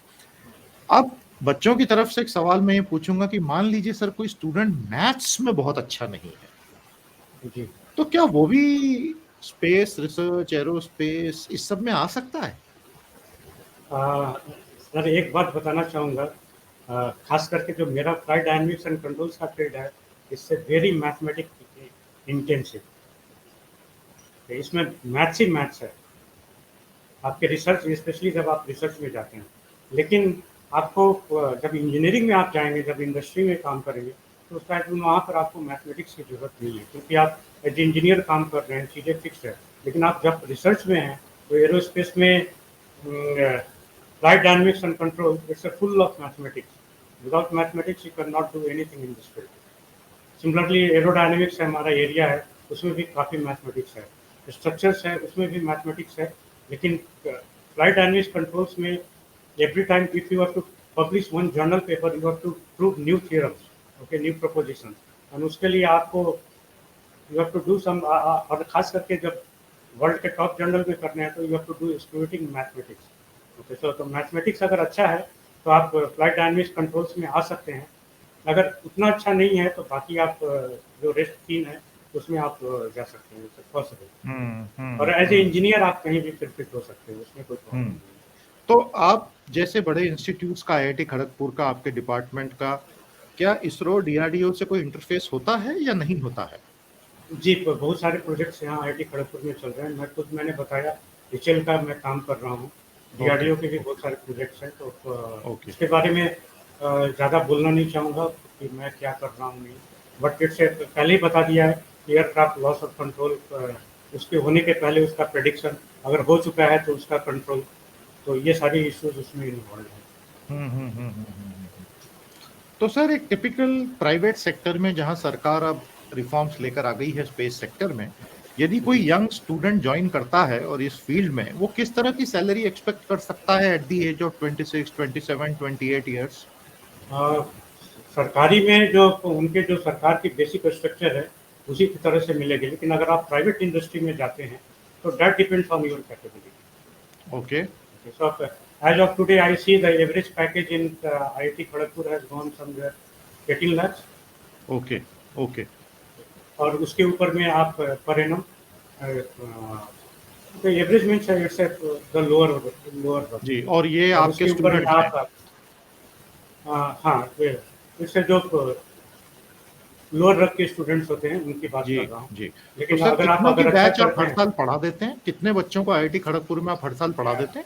अब बच्चों की तरफ से एक सवाल मैं ये पूछूंगा कि मान लीजिए सर कोई स्टूडेंट मैथ्स में बहुत अच्छा नहीं है, जी तो क्या वो भी स्पेस रिसर्च, एरोस्पेस इस सब में आ सकता है? सर एक बात बताना चाहूँगा। खास करके जो मेरा फ्लाइट डायनेमिक्स एंड कंट्रोल्स का फील्ड है, इससे वेरी मैथमेटिक इंटेंसिव। इसमें मैथ्स ही मैथ्स है आपके रिसर्च, स्पेशली जब आप रिसर्च में जाते हैं। लेकिन आपको जब इंजीनियरिंग में आप जाएंगे, जब इंडस्ट्री में काम करेंगे, तो उस टाइम वहाँ पर आपको मैथमेटिक्स की जरूरत नहीं है, क्योंकि आप एज इंजीनियर काम कर रहे हैं, चीज़ें फिक्स है। लेकिन आप जब रिसर्च में हैं तो एरोस्पेस में flight dynamics and control it's full of mathematics. Without mathematics you can not do anything in this field. Similarly aerodynamics है, हमारा एरिया है, उसमें भी काफ़ी मैथमेटिक्स है। स्ट्रक्चर्स है, उसमें भी मैथमेटिक्स है। लेकिन फ्लाइट डायनेमिक्स कंट्रोल्स में every time if you have to publish one journal paper you have to prove new theorems, okay, new propositions, and उसके लिए आपको you have to do some और खास करके जब वर्ल्ड के टॉप जर्नल में करने हैं तो you have to do exploiting mathematics. Okay, तो मैथमेटिक्स अगर अच्छा है तो आप फ्लाइट डायनेमिक्स कंट्रोल्स में आ सकते हैं। अगर उतना अच्छा नहीं है तो बाकी आप जो रेस्ट तीन है उसमें आप जा सकते हैं, पॉसिबल। और एज ए हम्म। इंजीनियर आप कहीं भी फिट हो सकते हैं, उसमें कोई प्रॉब्लम हम्म। नहीं है। तो आप जैसे बड़े इंस्टीट्यूट्स का, आईआईटी खड़गपुर का, आपके डिपार्टमेंट का, क्या इसरो डीआरडीओ से कोई इंटरफेस होता है या नहीं होता है? जी, बहुत सारे प्रोजेक्ट्स यहाँ आईआईटी खड़गपुर में चल रहे हैं। मैंने बताया एचएल का मैं काम कर रहा हूँ। ओके डीआरडीओ के भी बहुत सारे प्रोजेक्ट्स हैं, तो ओके। इसके बारे में ज़्यादा बोलना नहीं चाहूँगा कि मैं क्या कर रहा हूँ नहीं। बट इट्स पहले ही बता दिया है कि एयरक्राफ्ट लॉस ऑफ कंट्रोल, उसके होने के पहले उसका प्रेडिक्शन, अगर हो चुका है तो उसका कंट्रोल, तो ये सारी इश्यूज उसमें इन्वॉल्व हैं। तो सर एक टिपिकल प्राइवेट सेक्टर में जहां सरकार अब रिफॉर्म्स लेकर आ गई है स्पेस सेक्टर में, यदि कोई जी। यंग स्टूडेंट ज्वाइन करता है और इस फील्ड में, वो किस तरह की सैलरी एक्सपेक्ट कर सकता है at the age of 26, 27, 28 years? Uh, सरकारी में जो उनके जो सरकार की बेसिक स्ट्रक्चर है उसी की तरह से मिलेगी, लेकिन अगर आप प्राइवेट इंडस्ट्री में जाते हैं तो that depends on your capability. Okay So as of today I see the average package in IIT Kharagpur has gone somewhere 18 lakhs, okay okay. और उसके ऊपर में आप पर एनम average means it's the lower जी, और ये और आपके उसके ऊपर में स्टूडेंट्स हैं? आप हाँ, इससे जो लोअर रग के स्टूडेंट्स होते हैं उनकी बात जी कर रहा हूँ। जी। तो लेकिन सर अगर आप कितनों की अगर अच्छा बैच आप करते हर हैं, साल पढ़ा देते हैं? कितने बच्चों को आईआईटी खड़गपुर में आप हर साल पढ़ा देते हैं?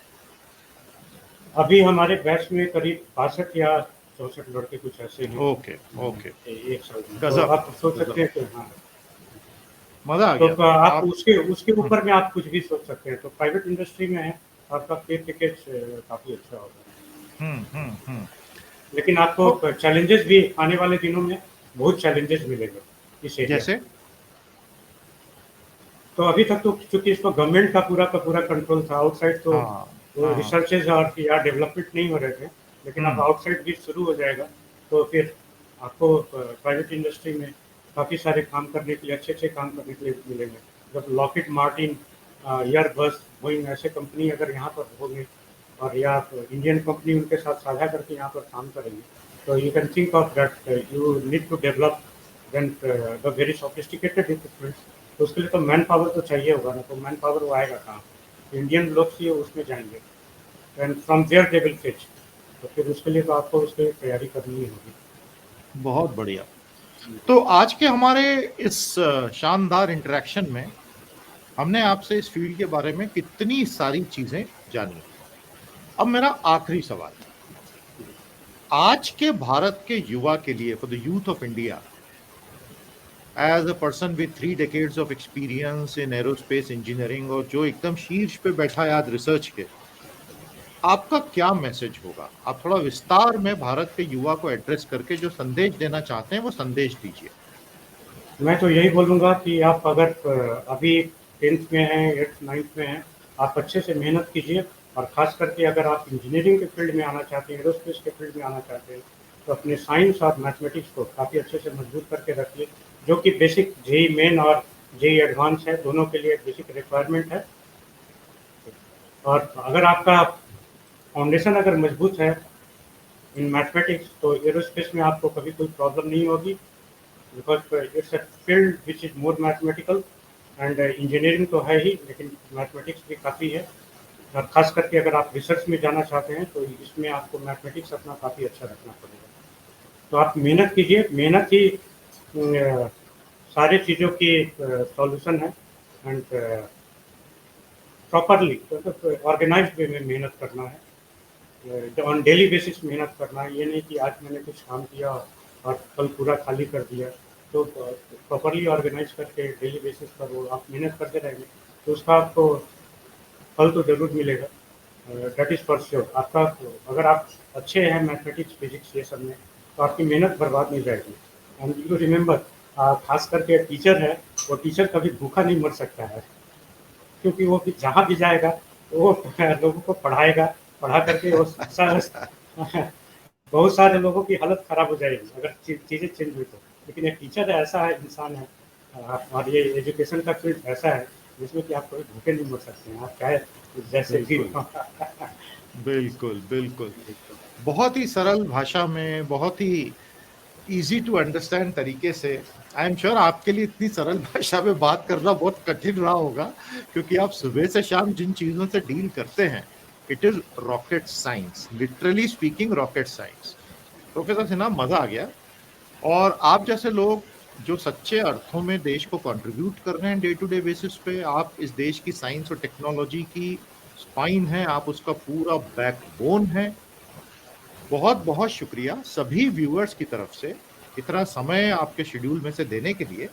अभी हमारे बैच में करीब 62 या 64 लड़के कुछ ऐसे हैं ओके ओके। एक साल में। तो गजब आप सोच सकते गजब, हैं कि हाँ, मजा आ तो गया। आप आप उसके उसके हम्म ऊपर में आप कुछ भी सोच सकते हैं। तो प्राइवेट इंडस्ट्री में है, आपका पे पैकेज काफ़ी अच्छा होगा। हम्म। लेकिन तो आपको चैलेंजेस भी आने वाले दिनों में बहुत चैलेंजेस मिलेंगे इस एरिया में। जैसे तो अभी तक तो चूंकि इसको गवर्नमेंट का पूरा कंट्रोल था, आउटसाइड तो हाँ हाँ रिसर्चेज और या डेवलपमेंट नहीं हो रहे थे। लेकिन अब हम्म आउटसाइड भी शुरू हो जाएगा, तो फिर आपको प्राइवेट इंडस्ट्री में काफ़ी सारे काम करने के लिए, अच्छे अच्छे काम करने के लिए मिलेंगे। जब लॉकहीड मार्टिन, एयरबस, बोइंग ऐसे कंपनी अगर यहाँ पर होंगे और या इंडियन कंपनी उनके साथ साझा करके यहाँ पर काम करेंगे, तो you can think of that you need to develop then the very sophisticated equipments. तो उसके लिए तो मैन पावर तो चाहिए होगा ना, तो मैन पावर वो आएगा कहाँ? इंडियन लोग ही उसमें जाएंगे, and from there they will fetch. तो फिर उसके लिए तो आपको उसके लिए तैयारी करनी ही होगी। बहुत बढ़िया। तो आज के हमारे इस शानदार इंटरेक्शन में हमने आपसे इस फील्ड के बारे में कितनी सारी चीजें जानी। अब मेरा आखिरी सवाल, आज के भारत के युवा के लिए, for the youth of India, as a person with 3 decades of experience in aerospace engineering और जो एकदम शीर्ष पे बैठा है आज रिसर्च के, आपका क्या मैसेज होगा? आप थोड़ा विस्तार में भारत के युवा को एड्रेस करके जो संदेश देना चाहते हैं वो संदेश दीजिए। मैं तो यही बोलूँगा कि आप अगर अभी 10th में हैं, 8th 9th में हैं, आप अच्छे से मेहनत कीजिए। और ख़ास करके अगर आप इंजीनियरिंग के फील्ड में आना चाहते हैं, एरोस्पेस के फील्ड में आना चाहते हैं, तो अपने साइंस और मैथमेटिक्स को काफ़ी अच्छे से मजबूत करके रखिए, जो कि बेसिक जेईई मेन और जेईई एडवांस है, दोनों के लिए बेसिक रिक्वायरमेंट है। और अगर आपका फाउंडेशन अगर मजबूत है इन मैथमेटिक्स, तो एरोस्पेस में आपको कभी कोई प्रॉब्लम नहीं होगी, because it's a field which is more mathematical. And engineering तो है ही, लेकिन मैथमेटिक्स भी काफ़ी है। और ख़ास करके अगर आप रिसर्च में जाना चाहते हैं, तो इसमें आपको मैथमेटिक्स अपना काफ़ी अच्छा रखना पड़ेगा। तो आप मेहनत कीजिए, मेहनत ही सारी चीज़ों की सॉल्यूशन है। एंड प्रॉपरली ऑर्गेनाइज्ड वे में मेहनत करना है, ऑन डेली बेसिस मेहनत करना है। ये नहीं कि आज मैंने कुछ काम किया और कल पूरा खाली कर दिया। तो प्रॉपरली ऑर्गेनाइज करके डेली बेसिस पर वो आप मेहनत करते रहेंगे, तो उसका आपको फल तो ज़रूर मिलेगा। That is for sure. आपका अगर आप अच्छे हैं मैथमेटिक्स, फिजिक्स ये सब में, तो आपकी मेहनत बर्बाद नहीं जाएगी। एंड यू रिमेंबर, खास करके टीचर है, वो टीचर कभी भूखा नहीं मर सकता है, क्योंकि वो भी जहाँ भी जाएगा तो वो लोगों को पढ़ाएगा, पढ़ा करके वो बहुत सारे लोगों की हालत खराब हो जाएगी अगर चीज़ें चेंज हुई तो। लेकिन एक टीचर ऐसा है, इंसान है, और ये एजुकेशन का फील्ड ऐसा है जिसमें कि आप कभी भूखे नहीं मर सकते हैं, आप चाहे जैसे भी बिल्कुल हो। बिल्कुल बिल्कुल। बहुत ही सरल भाषा में, बहुत ही इजी टू अंडरस्टैंड तरीके से, आई एम श्योर आपके लिए इतनी सरल भाषा में बात करना बहुत कठिन रहा होगा, क्योंकि आप सुबह से शाम जिन चीजों से डील करते हैं, it is rocket science, literally speaking rocket science. Professor Sinha, मजा आ गया। और आप जैसे लोग जो सच्चे अर्थों में देश को कंट्रीब्यूट कर रहे हैं डे टू डे बेसिस पे, आप इस देश की साइंस और टेक्नोलॉजी की स्पाइन है, आप उसका पूरा बैकबोन है। बहुत बहुत शुक्रिया सभी व्यूअर्स की तरफ से इतना समय आपके शेड्यूल में से देने के लिए।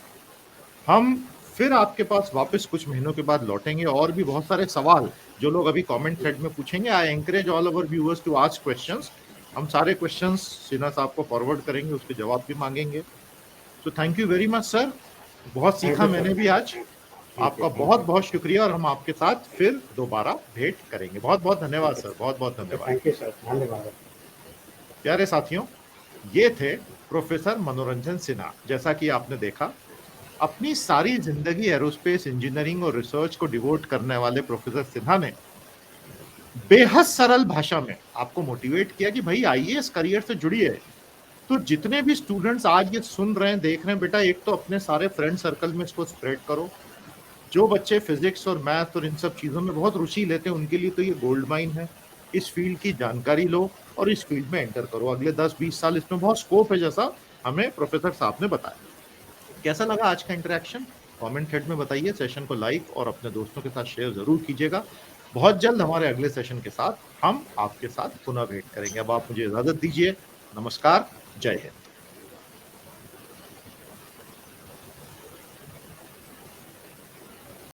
हम फिर आपके पास वापस कुछ महीनों के बाद लौटेंगे, और भी बहुत सारे सवाल जो लोग अभी कमेंट थ्रेड में पूछेंगे। I encourage all our viewers to ask questions. हम सारे क्वेश्चंस सिन्हा साहब को फॉरवर्ड करेंगे, उसके जवाब भी मांगेंगे। तो thank you very much sir, बहुत थैंक सीखा यू सर। मैंने भी आज। थैंक यू, आपका थैंक बहुत यू। बहुत शुक्रिया, और हम आपके साथ फिर दोबारा भेंट करेंगे। बहुत बहुत धन्यवाद सर, बहुत बहुत धन्यवाद। थैंक यू सर, धन्यवाद। प्यारे साथियों, ये थे प्रोफेसर मनोरंजन सिन्हा। जैसा कि आपने देखा, अपनी सारी जिंदगी एरोस्पेस इंजीनियरिंग और रिसर्च को डिवोट करने वाले प्रोफेसर सिन्हा ने बेहद सरल भाषा में आपको मोटिवेट किया कि भाई आईएएस करियर से जुड़िए। तो जितने भी स्टूडेंट्स आज ये सुन रहे हैं, देख रहे हैं, बेटा एक तो अपने सारे फ्रेंड सर्कल में इसको स्प्रेड करो। जो बच्चे फिजिक्स और मैथ और इन सब चीजों में बहुत रुचि लेते हैं, उनके लिए तो ये गोल्ड माइन है। इस फील्ड की जानकारी लो और इस फील्ड में एंटर करो। अगले 10-20 साल इसमें बहुत स्कोप है, जैसा हमें प्रोफेसर साहब ने बताया। कैसा लगा आज का इंटरेक्शन? कमेंट हेड में बताइए, सेशन को लाइक और अपने दोस्तों के साथ शेयर ज़रूर कीजिएगा। बहुत जल्द हमारे अगले सेशन के साथ हम आपके साथ पुनः भेंट करेंगे। अब आप मुझे इजाज़त दीजिए। नमस्कार, जय हिंद।